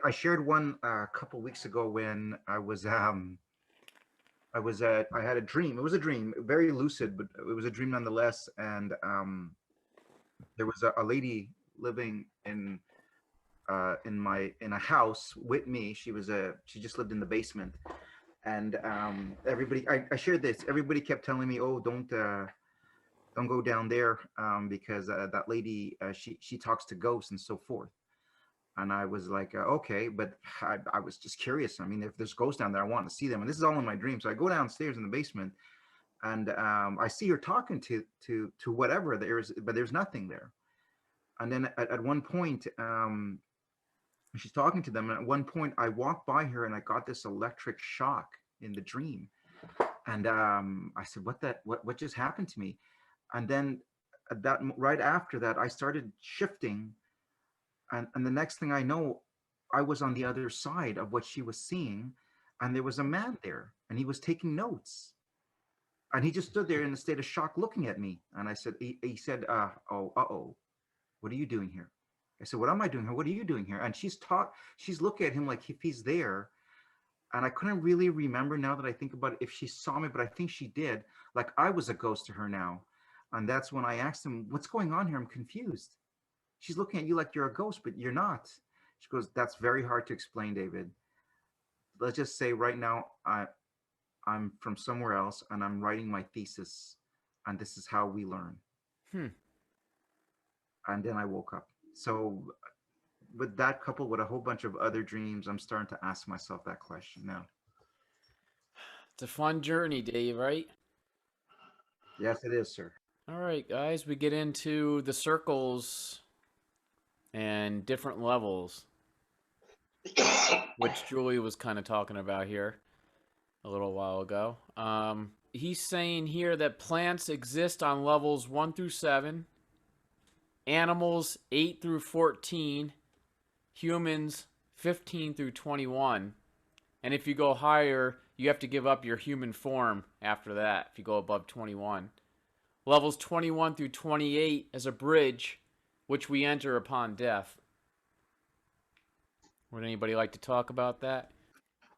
I shared one a couple weeks ago when I had a dream. It was a dream, very lucid, but it was a dream nonetheless. And there was a lady living in a house with me. She just lived in the basement, and everybody, I shared this. Everybody kept telling me, "Oh, don't go down there, because that lady, she talks to ghosts and so forth." And I was like, okay, but I was just curious. I mean, if there's ghosts down there, I want to see them. And this is all in my dream. So I go downstairs in the basement, and I see her talking to whatever there is, but there's nothing there. And then at one point, she's talking to them. And at one point, I walked by her and I got this electric shock in the dream. And I said, what just happened to me? And then right after that, I started shifting. And the next thing I know, I was on the other side of what she was seeing. and there was a man there, and he was taking notes. And he just stood there in a state of shock looking at me. And I said, he said, oh, what are you doing here? I said, what am I doing here? What are you doing here? And she's looking at him like if he's there. And I couldn't really remember now that I think about it if she saw me, but I think she did. Like I was a ghost to her now. And that's when I asked him, what's going on here? I'm confused. She's looking at you like you're a ghost, but you're not. She goes, that's very hard to explain, David. Let's just say right now, I'm from somewhere else and I'm writing my thesis, and this is how we learn. And then I woke up. So with that coupled with a whole bunch of other dreams, I'm starting to ask myself that question now. It's a fun journey, Dave, right? Yes, it is, sir. All right, guys, we get into the circles and different levels, which Julie was kind of talking about here a little while ago. He's saying here that plants exist on levels 1 through 7, animals 8 through 14, humans 15 through 21. And if you go higher, you have to give up your human form after that if you go above 21. Levels 21 through 28 is a bridge which we enter upon death. Would anybody like to talk about that?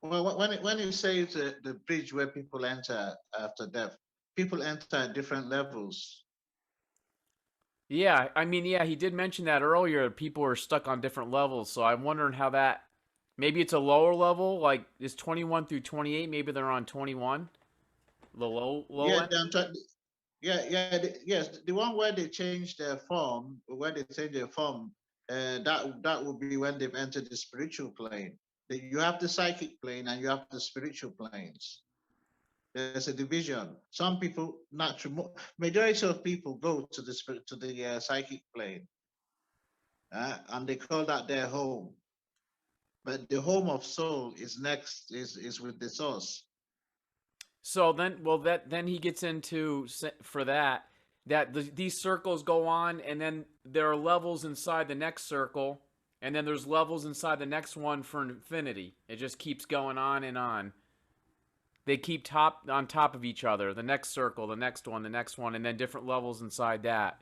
Well, when you say it's the bridge where people enter after death, people enter at different levels. Yeah, I mean, yeah, he did mention that earlier. People are stuck on different levels, so I'm wondering how that. Maybe it's a lower level, like is 21 through 28. Maybe they're on 21, the low Yeah, end. yes, the one where they change their form, that would be when they've entered the spiritual plane. You have the psychic plane and you have the spiritual planes. There's a division. Some people, majority of people go to the psychic plane, and they call that their home. But the home of soul is next, is with the source. So then, well, then he gets into for that these circles go on, and then there are levels inside the next circle, and then there's levels inside the next one for infinity. It just keeps going on and on. They keep on top of each other. The next circle, the next one, and then different levels inside that.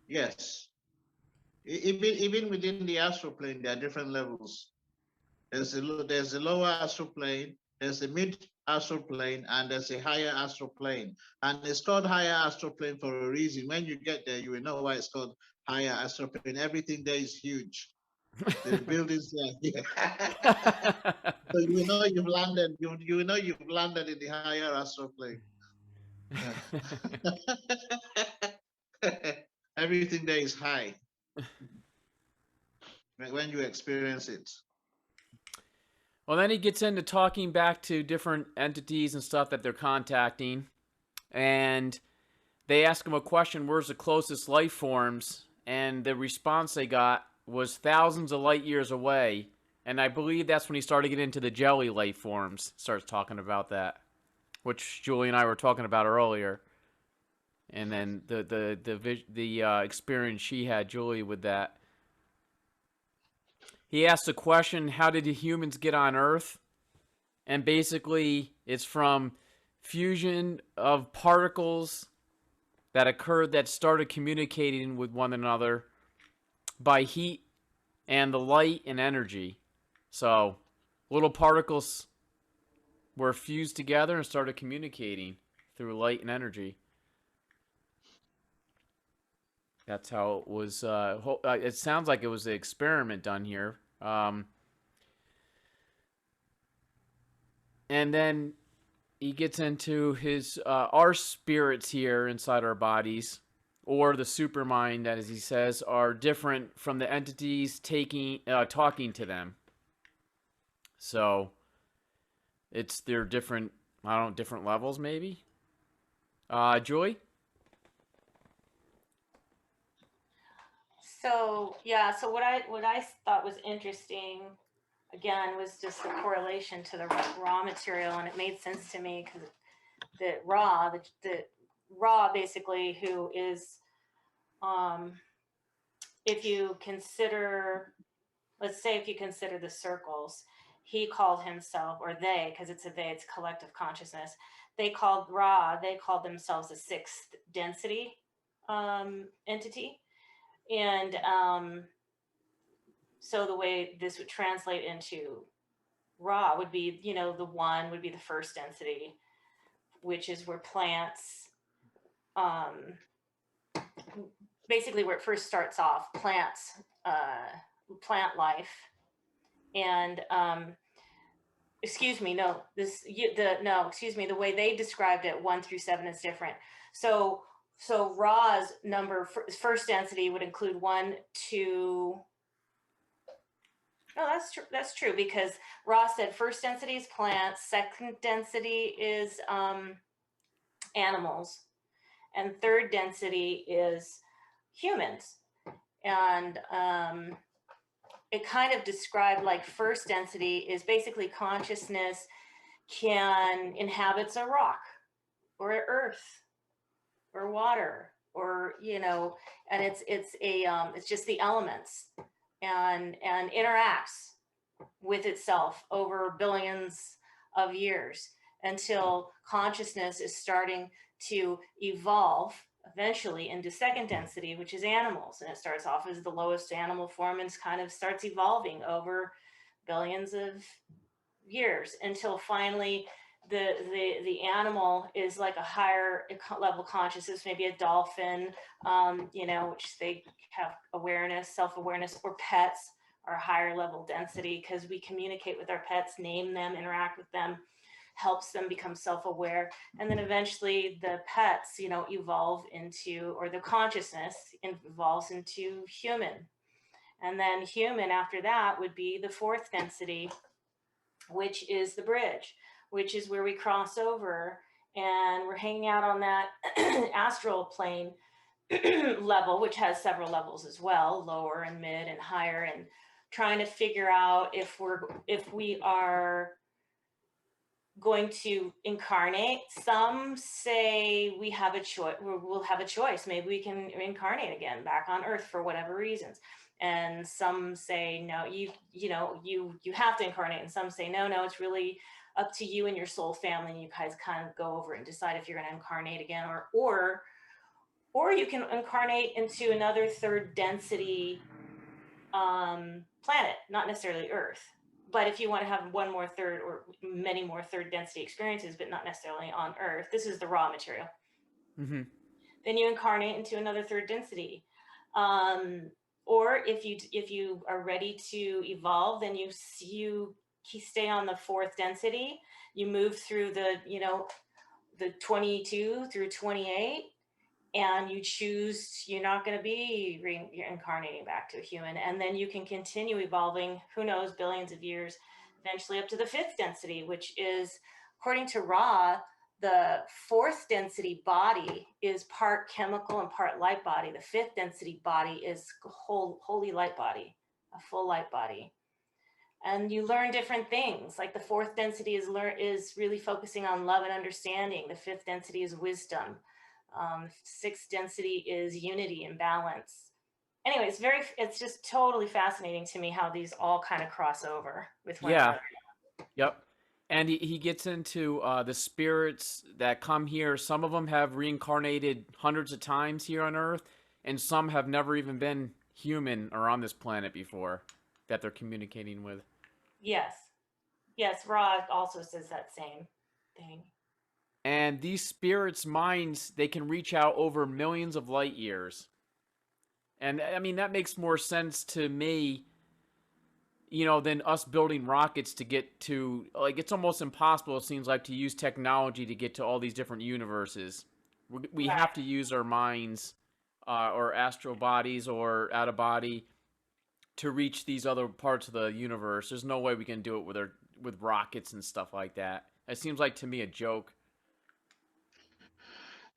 Yes. Even within the astral plane, there are different levels. There's a lower astral plane, there's a mid astral plane, and there's a higher astral plane. And it's called higher astral plane for a reason. When you get there, you will know why it's called higher astral plane. Everything there is huge. The buildings there. So you know you've landed. You know you've landed in the higher astral plane. Everything there is high when you experience it. Well, then he gets into talking back to different entities and stuff that they're contacting, and they ask him a question: "Where's the closest life forms?" And the response they got was thousands of light years away. And I believe that's when he started getting into the jelly life forms. Starts talking about that, which Julie and I were talking about earlier. And then the experience she had, Julie, with that. He asked the question, how did the humans get on Earth? And basically, it's from fusion of particles that occurred that started communicating with one another by heat and the light and energy. So, little particles were fused together and started communicating through light and energy. That's how it was. It sounds like it was an experiment done here. And then he gets into his our spirits here inside our bodies, or the supermind, as he says, are different from the entities talking to them. So they're different. I don't know, different levels maybe. Julie. So yeah, so what I thought was interesting, again, was just the correlation to the raw material, and it made sense to me because the raw basically, who is, if you consider, let's say if you consider the circles, he called himself, or they, because it's a they, it's collective consciousness. They called themselves a sixth density entity. And so the way this would translate into Ra would be, the one would be the first density, which is where plants, um, basically where it first starts off, plants, plant life. And excuse me, no, excuse me, the way they described it, 1 through 7 is different. So Ra's number, first density would include 1, 2. No, that's true. That's true, because Ra said first density is plants, second density is animals, and third density is humans. And it kind of described, like, first density is basically consciousness can inhabits a rock or earth or water, or and it's just the elements, and interacts with itself over billions of years until consciousness is starting to evolve eventually into second density, which is animals. And it starts off as the lowest animal form and kind of starts evolving over billions of years until finally the animal is like a higher level consciousness, maybe a dolphin, which they have awareness, self-awareness, or pets are higher level density, because we communicate with our pets, name them, interact with them, helps them become self-aware. And then eventually the pets, evolve into, or the consciousness evolves into human. And then human after that would be the fourth density, which is the bridge, which is where we cross over and we're hanging out on that astral plane level, which has several levels as well, lower and mid and higher, and trying to figure out if we are going to incarnate. Some say we have a choice. We'll have a choice. Maybe we can incarnate again back on Earth for whatever reasons. And some say no. You have to incarnate. And some say no. It's really up to you and your soul family. And you guys kind of go over and decide if you're going to incarnate again, or you can incarnate into another third density planet, not necessarily Earth. But if you want to have one more third or many more third density experiences, but not necessarily on Earth, this is the raw material. Mm-hmm. Then you incarnate into another third density. Or if you are ready to evolve, then you stay on the fourth density. You move through the 22 through 28. And you choose you're not going to be reincarnating back to a human, and then you can continue evolving, who knows, billions of years, eventually up to the fifth density, which is, according to Ra, the fourth density body is part chemical and part light body. The fifth density body is holy light body, a full light body. And you learn different things. Like the fourth density is really focusing on love and understanding. The fifth density is wisdom. Sixth density is unity and balance. Anyway, it's just totally fascinating to me how these all kind of cross over with one another. Yep. And he gets into the spirits that come here. Some of them have reincarnated hundreds of times here on Earth, and some have never even been human or on this planet before that they're communicating with. Yes. Ra also says that same thing. And these spirits' minds, they can reach out over millions of light years. And I mean, that makes more sense to me, than us building rockets to get to, like, it's almost impossible, it seems like, to use technology to get to all these different universes. We Right. have to use our minds, or astral bodies, or out of body, to reach these other parts of the universe. There's no way we can do it with rockets and stuff like that. It seems like, to me, a joke.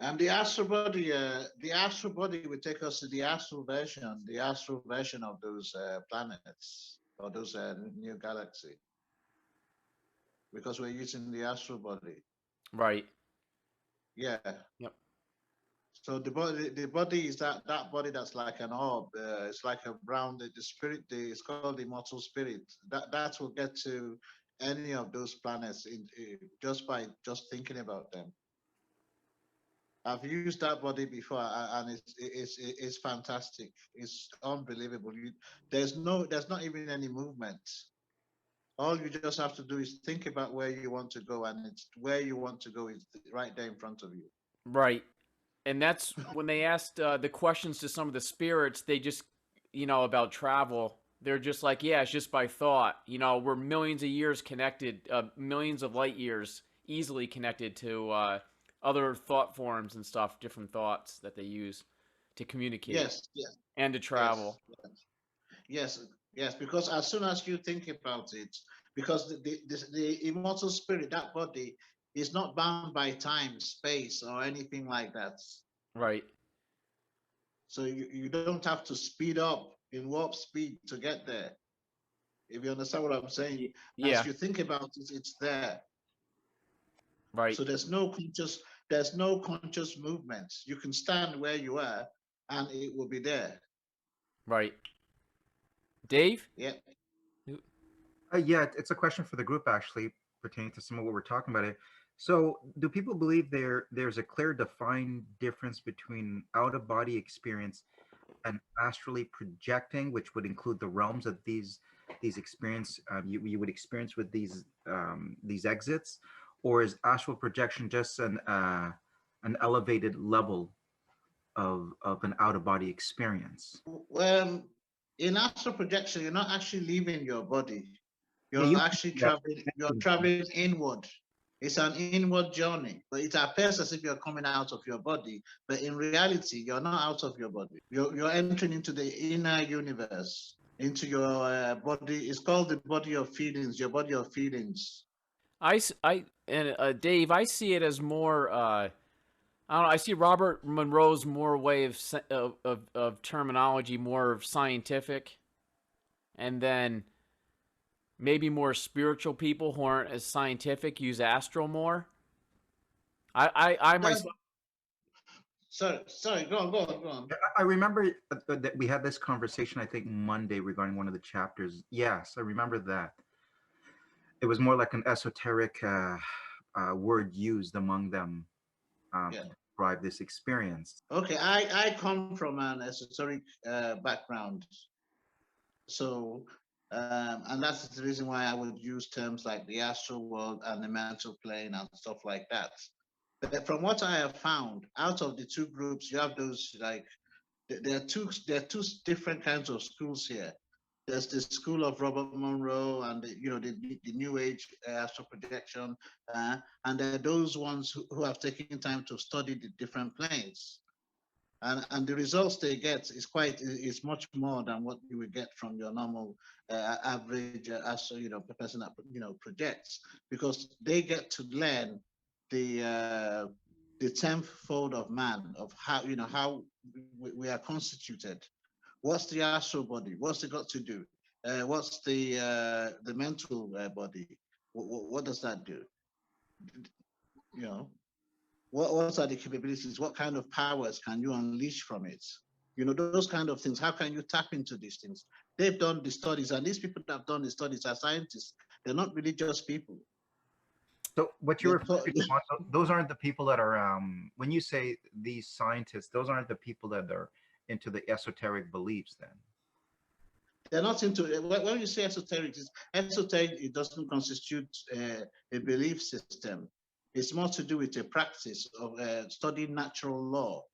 And the astral body will take us to the astral version of those planets or those new galaxy, because we're using the astral body. Right. Yeah. Yep. So the body is that body that's like an orb. It's like a brown. The spirit. It's called the immortal spirit. That will get to any of those planets just by just thinking about them. I've used that body before, and it's fantastic. It's unbelievable. There's not even any movement. All you just have to do is think about where you want to go, and it's where you want to go is right there in front of you. Right. And that's when they asked the questions to some of the spirits, they just, about travel, they're just like, yeah, it's just by thought. We're millions of years connected, millions of light years easily connected to other thought forms and stuff, different thoughts that they use to communicate Yes, yes, and to yes, travel. yes, yes. Because as soon as you think about it, because the immortal spirit, that body, is not bound by time, space, or anything like that. Right. So you don't have to speed up in warp speed to get there. If you understand what I'm saying, Yeah. as you think about it, it's there. Right. So there's no conscious movement. You can stand where you are, and it will be there. Right. Dave? Yeah. Yeah, it's a question for the group actually, pertaining to some of what we're talking about. It. So, do people believe there's a clear, defined difference between out of body experience and astrally projecting, which would include the realms of these experience you would experience with these exits, or is astral projection just an elevated level of an out of body experience? Well, in astral projection, you're not actually leaving your body. Yeah, You're you actually yeah, traveling. You're traveling inward. It's an inward journey, but it appears as if you're coming out of your body. But in reality, you're not out of your body. You're entering into the inner universe, into your body. It's called the body of feelings. Your body of feelings. Dave, I see it as more. I don't know. I see Robert Monroe's more way of terminology, more scientific, and then maybe more spiritual people who aren't as scientific use astral more. I That, myself. sorry. Go on. I remember that we had this conversation, I think Monday, regarding one of the chapters. Yes, I remember that. It was more like an esoteric word used among them Yeah. to describe this experience. Okay. I come from an esoteric background. So, and that's the reason why I would use terms like the astral world and the mental plane and stuff like that. But from what I have found, out of the two groups, you have those like there are two different kinds of schools here. There's the school of Robert Monroe and the New Age astral projection, and there are those ones who have taken time to study the different planes and the results they get is much more than what you would get from your normal average person that projects, because they get to learn the tenth fold of man, of how we are constituted. What's the astral body? What's it got to do? What's the mental body? What does that do? You know, what are the capabilities? What kind of powers can you unleash from it? Those kind of things. How can you tap into these things? They've done the studies, and these people that have done the studies are scientists. They're not religious people. So what you're They referring thought, to, those aren't the people that are, when you say these scientists, those aren't the people that are into the esoteric beliefs then. they're not into when you say esoteric, it doesn't constitute a belief system. It's more to do with a practice of studying natural law.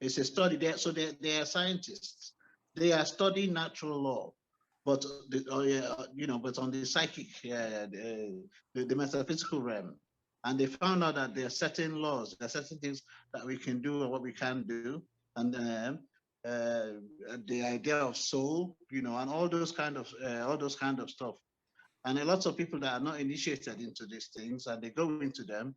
It's a study there, so they are scientists. They are studying natural law, but but on the psychic, the metaphysical realm, and they found out that there are certain laws, there are certain things that we can do and what we can't do, and the idea of soul, and all those kind of stuff. And a lot of people that are not initiated into these things and they go into them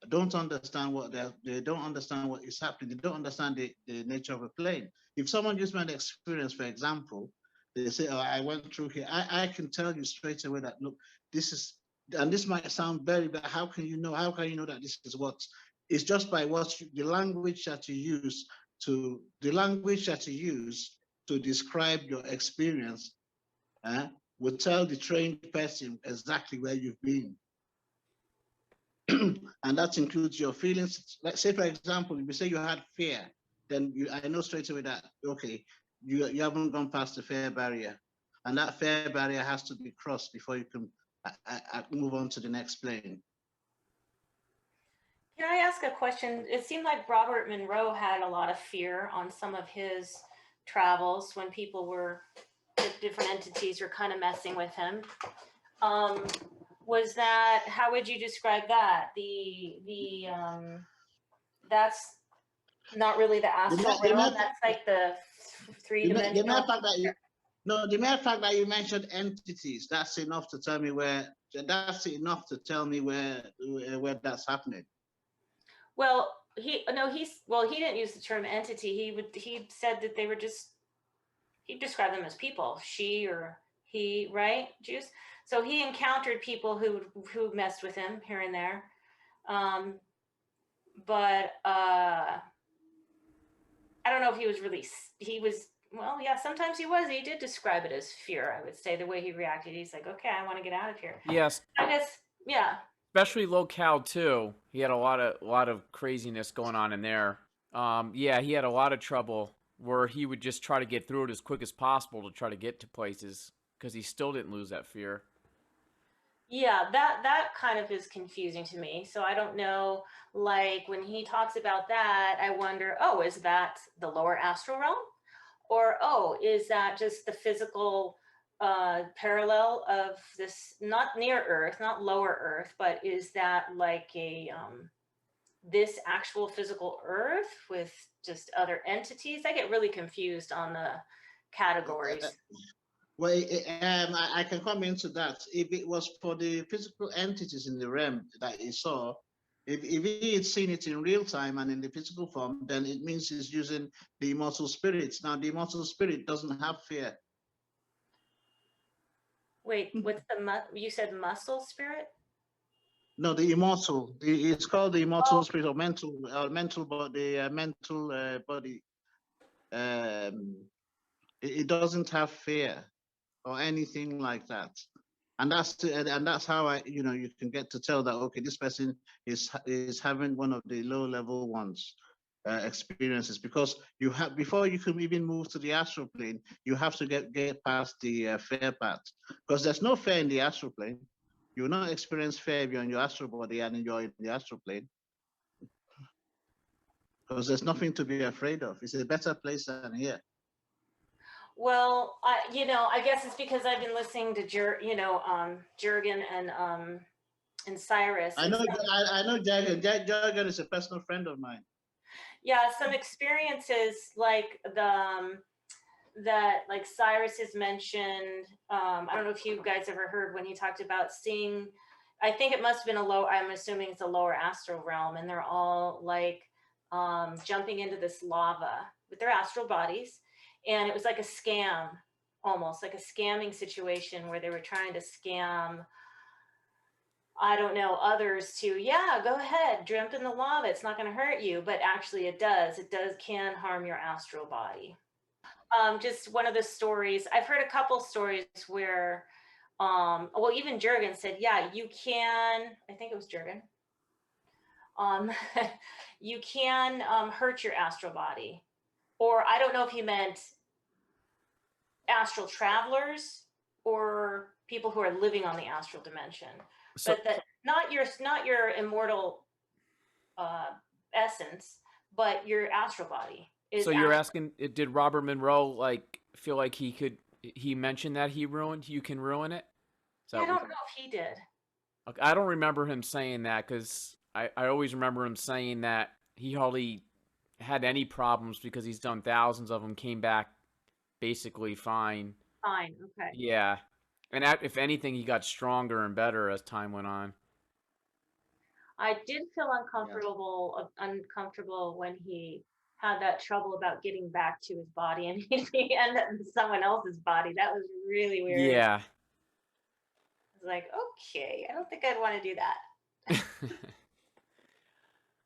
don't understand they don't understand what is happening. They don't understand the nature of a plane. If someone gives me an experience, for example, they say, "Oh, I went through here." I can tell you straight away that look, this is, and this might sound very bad. How can you know? How can you know that this is what? It's just by the language that you use to describe your experience. will tell the trained person exactly where you've been. And that includes your feelings. Let's say, for example, if you say you had fear, then I know straight away that, okay, you haven't gone past the fear barrier. And that fear barrier has to be crossed before you can move on to the next plane. Can I ask a question? It seemed like Robert Monroe had a lot of fear on some of his travels when people were, different entities were kind of messing with him. Was that, how would you describe that? That's not really the astral realm. That's like the three-dimensional. The mere fact that the mere fact that you mentioned entities, that's enough to tell me where. That's enough to tell me where that's happening. Well, he didn't use the term entity. He said that they were just, he described them as people, she or he, right, Juice? So he encountered people who messed with him here and there. But I don't know if he was really, well, yeah, sometimes he did describe it as fear, I would say, the way he reacted. He's like, okay, I want to get out of here. Yes. I guess, yeah. Especially locale too. He had a lot of craziness going on in there. Yeah, he had a lot of trouble where he would just try to get through it as quick as possible to try to get to places because he still didn't lose that fear. Yeah, that kind of is confusing to me. So I don't know, like when he talks about that, I wonder, oh, is that the lower astral realm? Or, oh, is that just the physical parallel of this, not near Earth, not lower Earth, but is that like a this actual physical Earth with just other entities? I get really confused on the categories. Well, I can come into that. If it was for the physical entities in the realm that he saw, if he had seen it in real time and in the physical form, then it means he's using the immortal spirits. Now, the immortal spirit doesn't have fear. Wait, what's you said muscle spirit? No, the immortal. It's called the immortal spirit or mental body. It doesn't have fear or anything like that. And that's how you can get to tell that, okay, this person is having one of the low level ones experiences, because you have, before you can even move to the astral plane, you have to get past the fear part, because there's no fear in the astral plane. You will not experience fear if you're in your astral body and you're in the astral plane, because there's nothing to be afraid of. It's a better place than here. Well, I guess it's because I've been listening to Jurgen and Cyrus. I know Jurgen. Jurgen is a personal friend of mine. Yeah, some experiences like that like Cyrus has mentioned. I don't know if you guys ever heard when he talked about seeing, I think it must have been I'm assuming it's a lower astral realm, and they're all like jumping into this lava with their astral bodies. And it was like a scam, almost like a scamming situation where they were trying to scam, I don't know, others to, yeah, go ahead, jump in the lava. It's not going to hurt you. But actually it does. It can harm your astral body. Just one of the stories, I've heard a couple stories where, well, even Jurgen said, yeah, you can, I think it was Jurgen. You can hurt your astral body. Or I don't know if he meant astral travelers or people who are living on the astral dimension, but that not your immortal essence, but your astral body. So you're asking, did Robert Monroe like feel like he mentioned that you can ruin it? I don't know if he did. I don't remember him saying that, because I always remember him saying that he hardly had any problems because he's done thousands of them, came back basically fine. Fine, okay. Yeah. And if anything, he got stronger and better as time went on. I did feel uncomfortable when he had that trouble about getting back to his body, and he ended up in someone else's body. That was really weird. Yeah. I was like, okay, I don't think I'd want to do that.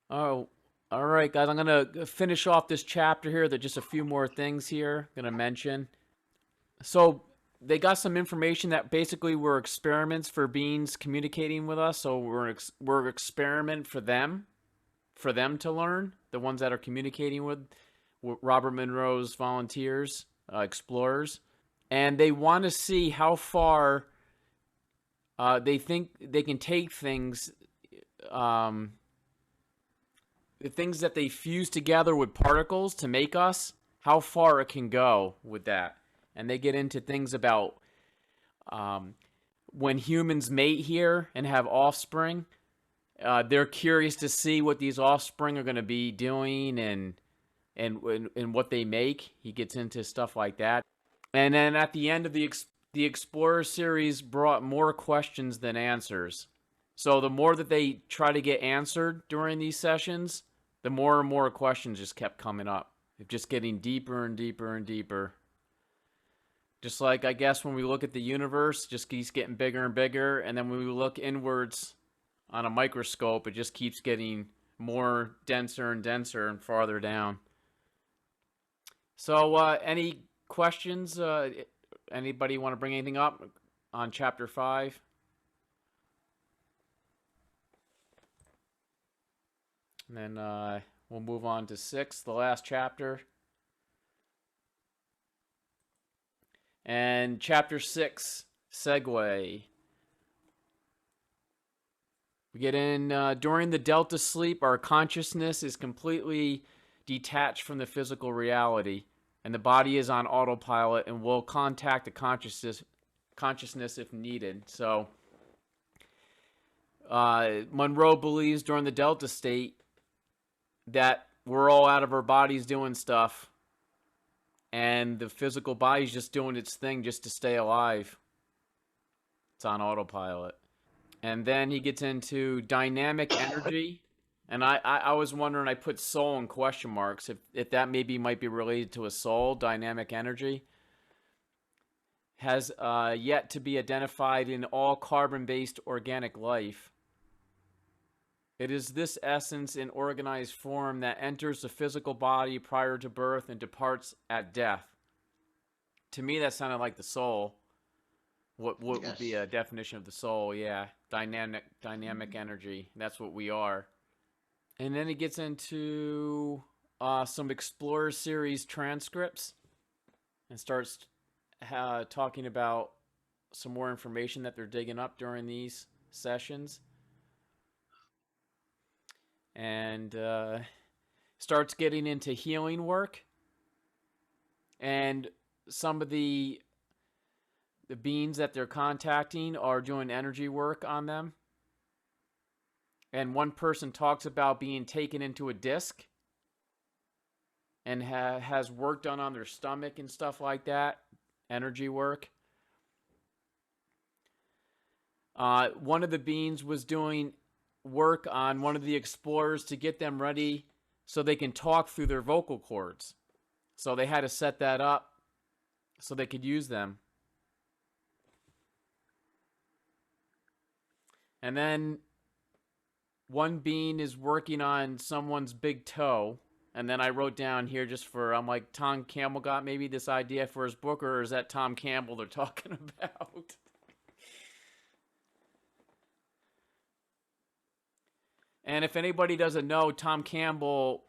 Oh, all right, guys. I'm gonna finish off this chapter here. There's just a few more things here I'm gonna mention. So, they got some information that basically were experiments for beings communicating with us. So we're experiment for them to learn. The ones that are communicating with Robert Monroe's volunteers, explorers, and they want to see how far they think they can take things. The things that they fuse together with particles to make us, how far it can go with that. And they get into things about when humans mate here and have offspring, they're curious to see what these offspring are going to be doing and what they make. He gets into stuff like that. And then at the end of the Explorer series brought more questions than answers. So the more that they try to get answered during these sessions, the more and more questions just kept coming up. Just getting deeper and deeper and deeper. Just like, I guess, when we look at the universe, just keeps getting bigger and bigger. And then when we look inwards on a microscope, it just keeps getting more denser and denser and farther down. So, any questions? Anybody want to bring anything up on Chapter 5? And then we'll move on to 6, the last chapter. And Chapter 6, segue. We get in, during the Delta sleep, our consciousness is completely detached from the physical reality, and the body is on autopilot and will contact the consciousness if needed. So, Monroe believes during the Delta state that we're all out of our bodies doing stuff, and the physical body's just doing its thing just to stay alive. It's on autopilot. And then he gets into dynamic energy. And I was wondering, I put soul in question marks, if that maybe might be related to a soul. Dynamic energy has yet to be identified in all carbon-based organic life. It is this essence in organized form that enters the physical body prior to birth and departs at death. To me, that sounded like the soul. What would be a definition of the soul? Yeah, dynamic energy. That's what we are. And then it gets into some Explorer series transcripts and starts talking about some more information that they're digging up during these sessions. And starts getting into healing work. And some of the beings that they're contacting are doing energy work on them. And one person talks about being taken into a disc and has work done on their stomach and stuff like that. Energy work. One of the beings was doing work on one of the explorers to get them ready so they can talk through their vocal cords. So they had to set that up so they could use them. And then one being is working on someone's big toe. And then I wrote down here I'm like, Tom Campbell got maybe this idea for his book, or is that Tom Campbell they're talking about? And if anybody doesn't know, Tom Campbell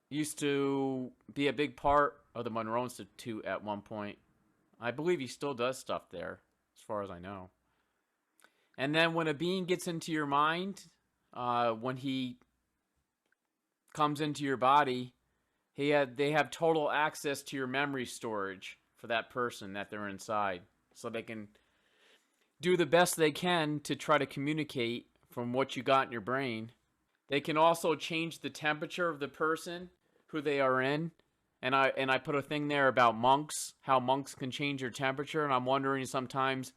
used to be a big part of the Monroe Institute at one point. I believe he still does stuff there, as far as I know. And then when a being gets into your mind, when he comes into your body, they have total access to your memory storage for that person that they're inside. So they can do the best they can to try to communicate from what you got in your brain. They can also change the temperature of the person who they are in. And I put a thing there about monks, how monks can change your temperature. And I'm wondering sometimes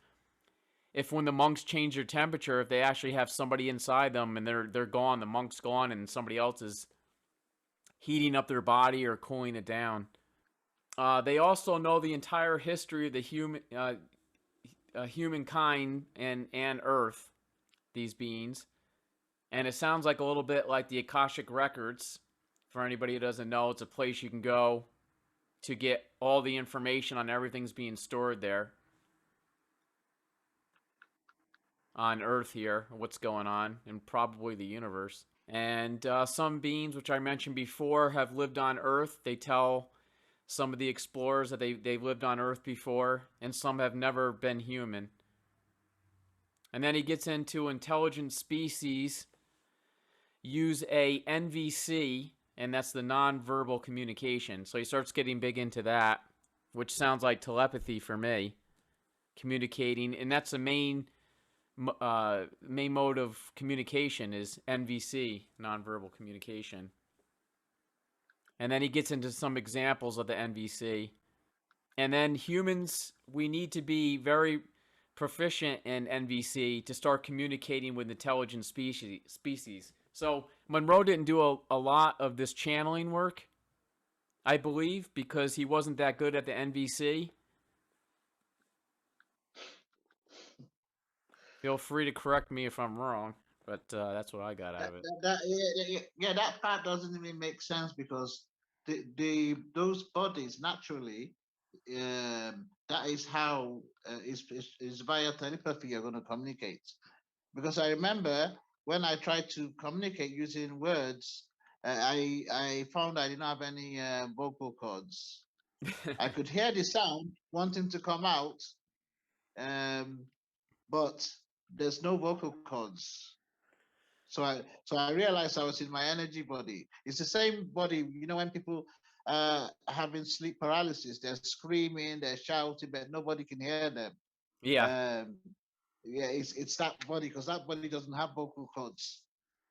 if when the monks change their temperature, if they actually have somebody inside them and they're gone, the monk's gone, and somebody else is heating up their body or cooling it down. They also know the entire history of the humankind and Earth, these beings. And it sounds like a little bit like the Akashic Records. For anybody who doesn't know, it's a place you can go to get all the information on everything's being stored there. on Earth here, what's going on, and probably the universe. And some beings, which I mentioned before, have lived on Earth. They tell some of the explorers that they've lived on Earth before, and some have never been human. And then he gets into intelligent species use a NVC, and that's the nonverbal communication. So he starts getting big into that, which sounds like telepathy for me, communicating, and that's the main mode of communication is NVC, nonverbal communication. And then he gets into some examples of the NVC. And then humans, we need to be very proficient in NVC to start communicating with intelligent species. So Monroe didn't do a lot of this channeling work, I believe, because he wasn't that good at the NVC. Feel free to correct me if I'm wrong, but that's what I got out of it. That part doesn't even make sense because those bodies naturally, that is how is via telepathy you're going to communicate. Because I remember when I tried to communicate using words, I found I didn't have any vocal cords. I could hear the sound wanting to come out, but there's no vocal cords. So I realized I was in my energy body. It's the same body, when people having sleep paralysis, they're screaming, they're shouting, but nobody can hear them. Yeah. Yeah, it's that body because that body doesn't have vocal cords.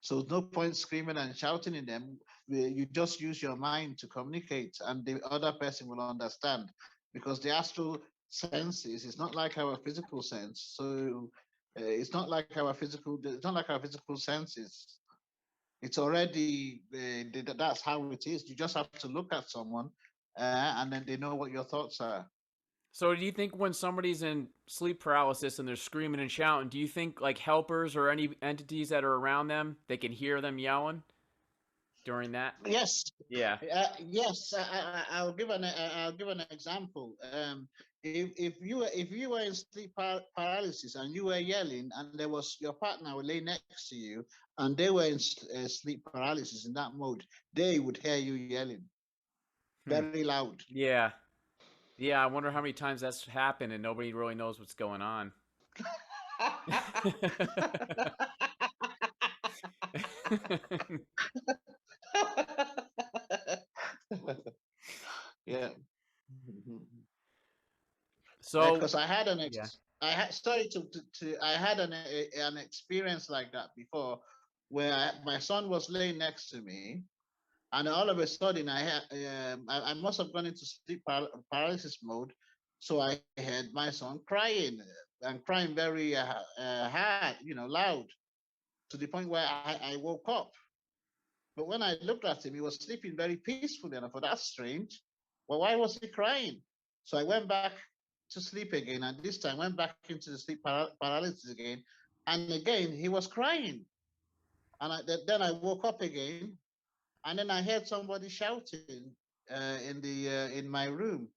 So there's no point screaming and shouting in them. You just use your mind to communicate, and the other person will understand because the astral senses is not like our physical sense. So it's not like our physical. It's not like our physical senses. It's already that's how it is. You just have to look at someone, and then they know what your thoughts are. So do you think when somebody's in sleep paralysis and they're screaming and shouting, do you think like helpers or any entities that are around them, they can hear them yelling during that? Yes, Yeah. yes. I'll give an example. If you were in sleep paralysis and you were yelling, and there was your partner would lay next to you, and they were in sleep paralysis in that mode, they would hear you yelling very loud. Yeah. Yeah, I wonder how many times that's happened and nobody really knows what's going on. Yeah. So, Because I had yeah. I had sorry to I had an experience like that before, where my son was laying next to me, and all of a sudden I must have gone into sleep paralysis mode, so I heard my son crying and crying very hard, loud, to the point where I woke up. But when I looked at him, he was sleeping very peacefully, and I thought that's strange. Well, why was he crying? So I went back to sleep again, and this time went back into the sleep paralysis again, and again he was crying. And then I woke up again, and then I heard somebody shouting in my room,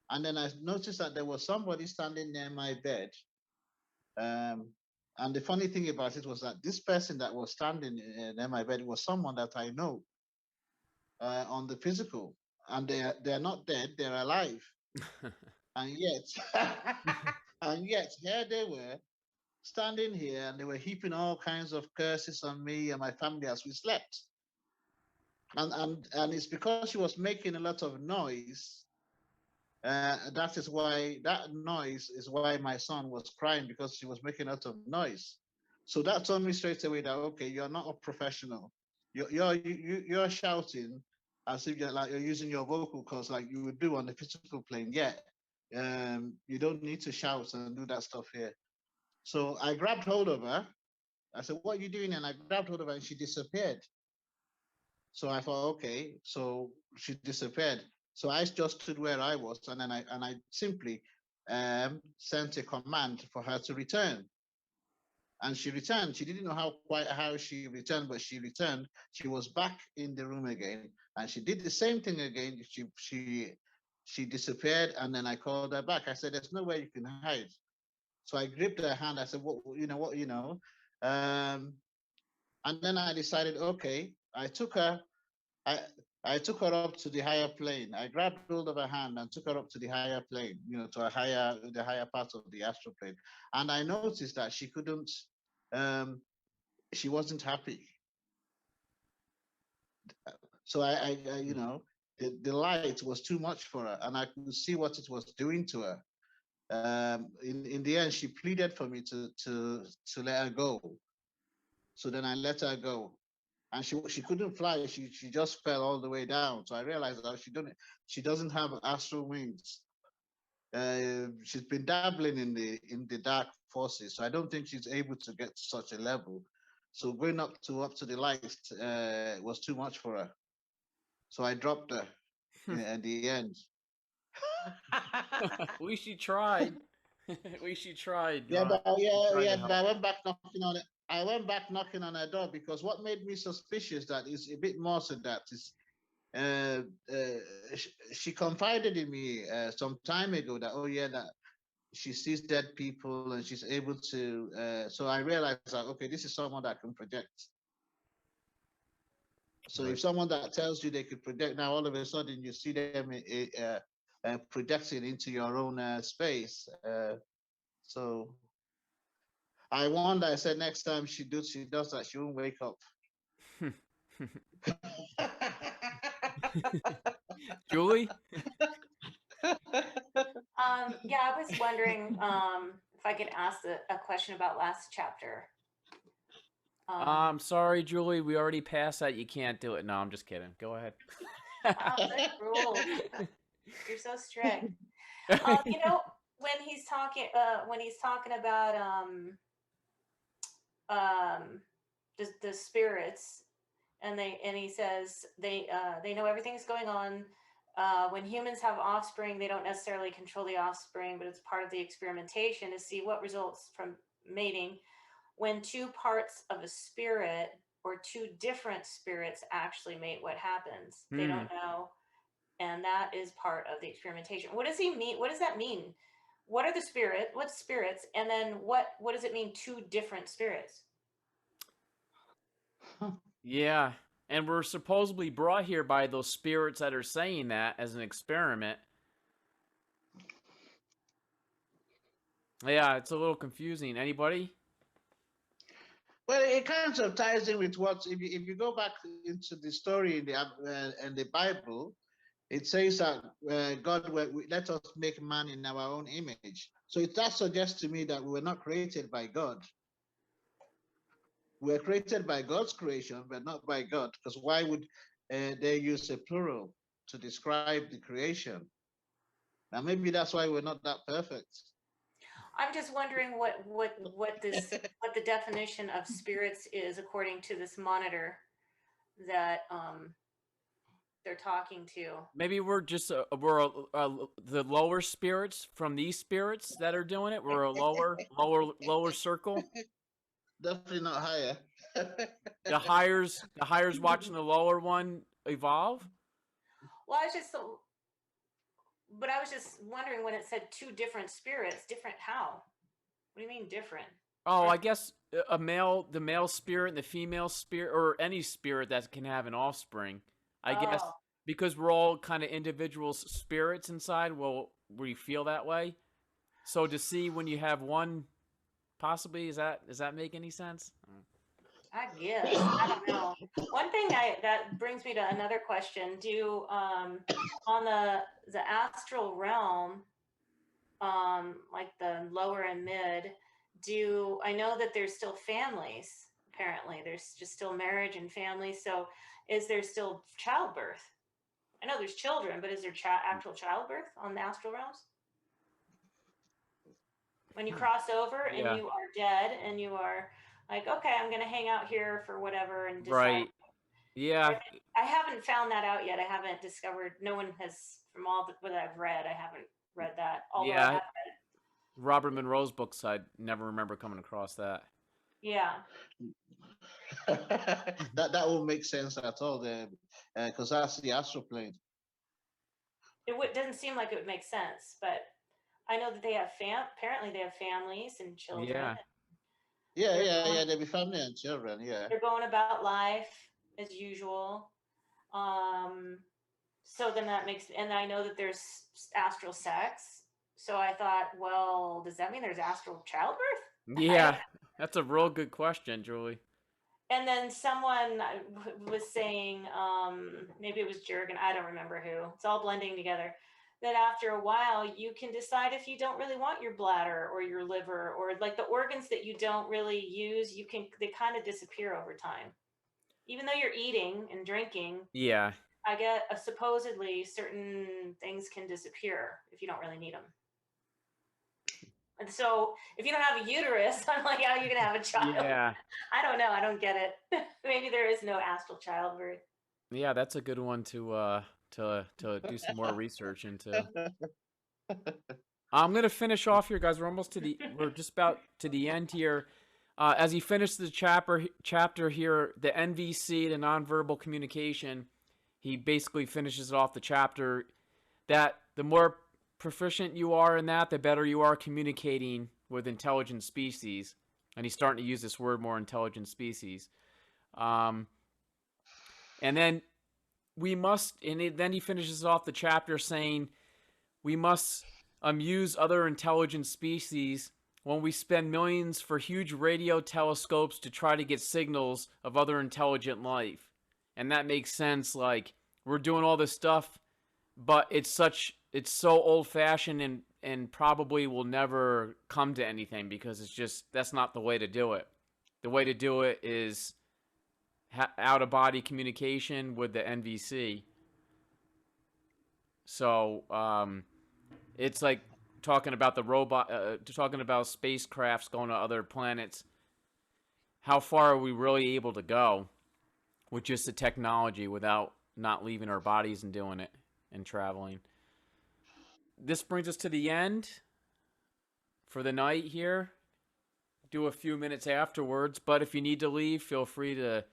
and then I noticed that there was somebody standing near my bed. Um, and the funny thing about it was that this person that was standing near my bed was someone that I know on the physical, and they're not dead; they're alive. And yet, and yet, here they were standing here, and they were heaping all kinds of curses on me and my family as we slept. And it's because she was making a lot of noise. That noise is why my son was crying, because she was making a lot of noise. So that told me straight away that okay, you're not a professional. You're shouting as if you're using your vocal cords like you would do on the physical plane. Yeah, you don't need to shout and do that stuff here. So I grabbed hold of her. I said, "What are you doing?" And I grabbed hold of her, and she disappeared. So I thought, okay, so she disappeared. So I just stood where I was, and then I simply sent a command for her to return. And she returned. She didn't know how she returned, but she returned. She was back in the room again, and she did the same thing again. She disappeared, and then I called her back. I said, "There's nowhere you can hide." So I gripped her hand. I said, what? And then I decided, okay, I, I took her up to the higher plane. I grabbed hold of her hand and took her up to the higher plane, to the higher part of the astral plane. And I noticed that she couldn't, she wasn't happy. So the light was too much for her, and I could see what it was doing to her. In the end, she pleaded for me to let her go. So then I let her go, and she couldn't fly. She just fell all the way down. So I realized that she doesn't have astral wings. She's been dabbling in the dark forces, so I don't think she's able to get to such a level. So going up to the light was too much for her. So I dropped her at the end. At least you tried. At least you tried. Yeah, but tried to but help. I went back knocking on it. I went back knocking on her door because what made me suspicious that is a bit more so that is uh, she confided in me some time ago that that she sees dead people and she's able to so I realized that okay, this is someone that can project. So Right. if someone that tells you they could project, now all of a sudden you see them projecting into your own space. So I warned her, I said next time she does that, she won't wake up. Julie? Yeah, I was wondering if I could ask a question about last chapter. I'm sorry, Julie. We already passed that. You can't do it. No, I'm just kidding. Go ahead. Such rules. You're so strict. When he's talking about the spirits, and he says they know everything's going on. When humans have offspring, they don't necessarily control the offspring, but it's part of the experimentation to see what results from mating. When two parts of a spirit or two different spirits actually mate, what happens? They don't know, and that is part of the experimentation. What does he mean? What does that mean? What are the what's spirits, and then what does it mean, two different spirits? Yeah. And we're supposedly brought here by those spirits that are saying that as an experiment. Yeah, it's a little confusing. Anybody? Well, it kind of ties in with what if you go back into the story in the Bible, it says that God let us make man in our own image. So that suggests to me that we were not created by God. We were created by God's creation, but not by God. Because why would they use a plural to describe the creation? Now maybe that's why we're not that perfect. I'm just wondering what the definition of spirits is according to this monitor that they're talking to. Maybe we're just the lower spirits from these spirits that are doing it. We're a lower circle. Definitely not higher. The higher's watching the lower one evolve. Well, I was just wondering when it said two different spirits. Different how? What do you mean different? Oh, I guess the male spirit and the female spirit, or any spirit that can have an offspring. I guess because we're all kind of individual spirits inside, we feel that way. So to see when you have one, possibly, does that make any sense? I guess. I don't know. One thing that brings me to another question. Do on the astral realm, like the lower and mid, I know that there's still families, apparently. There's just still marriage and family. So is there still childbirth? I know there's children, but is there actual childbirth on the astral realms? When you cross over and you are dead and you are like, okay, I'm going to hang out here for whatever and decide. Right. Yeah. I haven't found that out yet. I haven't discovered. No one has, from all what I've read, I haven't read that. Although I have read Robert Monroe's books, I never remember coming across that. Yeah. that won't make sense at all there, because that's the astral plane. It doesn't seem like it would make sense, but I know that they have apparently they have families and children. Yeah. There'll be family and children. Yeah. They're going about life as usual. So then that makes, and I know that there's astral sex. So I thought, well, does that mean there's astral childbirth? Yeah. That's a real good question, Julie. And then someone was saying, maybe it was Jurgen, I don't remember who. It's all blending together. That after a while, you can decide if you don't really want your bladder or your liver or like the organs that you don't really use. They kind of disappear over time, even though you're eating and drinking. Yeah. I get supposedly certain things can disappear if you don't really need them. And so if you don't have a uterus, I'm like, how are you going to have a child? Yeah. I don't know. I don't get it. Maybe there is no astral childbirth. Yeah, that's a good one to do some more research into. I'm gonna finish off here, guys. We're just about to the end here. As he finished the chapter here, the NVC, the nonverbal communication, he basically finishes off the chapter that the more proficient you are in that, the better you are communicating with intelligent species. And he's starting to use this word more, intelligent species. And then then he finishes off the chapter saying we must amuse other intelligent species when we spend millions for huge radio telescopes to try to get signals of other intelligent life. And that makes sense. Like, we're doing all this stuff, but it's so old-fashioned and probably will never come to anything because that's not the way to do it. The way to do it is out-of-body communication with the NVC. So, it's like talking about the robot, talking about spacecrafts going to other planets. How far are we really able to go with just the technology without not leaving our bodies and doing it and traveling? This brings us to the end for the night here. Do a few minutes afterwards, but if you need to leave, feel free to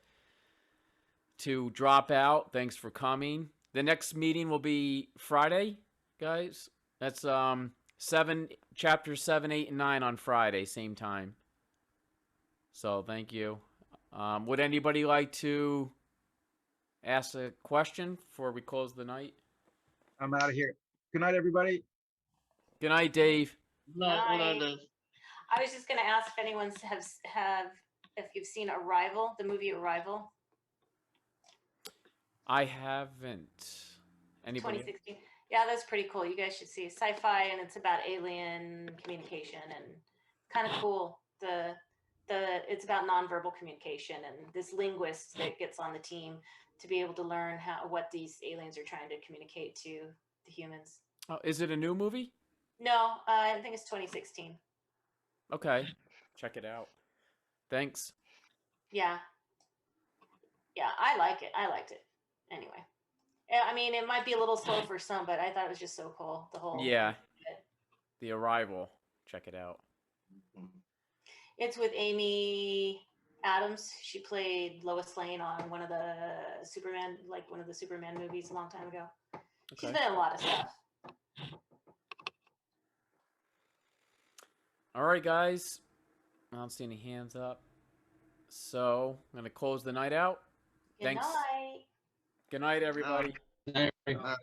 drop out. Thanks for coming. The next meeting will be Friday, guys. That's chapters 7, 8, and 9 on Friday, same time. So thank you. Would anybody like to ask a question before we close the night? I'm out of here. Good night, everybody. Good night, Dave. I was just going to ask if anyone if you've seen Arrival, the movie Arrival. I haven't. Anybody? 2016. Yeah, that's pretty cool. You guys should see sci-fi, and it's about alien communication, and kind of cool. It's about nonverbal communication, and this linguist that gets on the team to be able to learn what these aliens are trying to communicate to the humans. Oh, is it a new movie? No, I think it's 2016. Okay, check it out. Thanks. Yeah, I like it. I liked it. Anyway, I mean, it might be a little slow for some, but I thought it was just so cool. The whole The Arrival. Check it out. It's with Amy Adams. She played Lois Lane on one of the Superman movies a long time ago. Okay. She's been in a lot of stuff. All right, guys. I don't see any hands up. So I'm gonna close the night out. Thanks. Good night. Good night, everybody. Good night, everybody.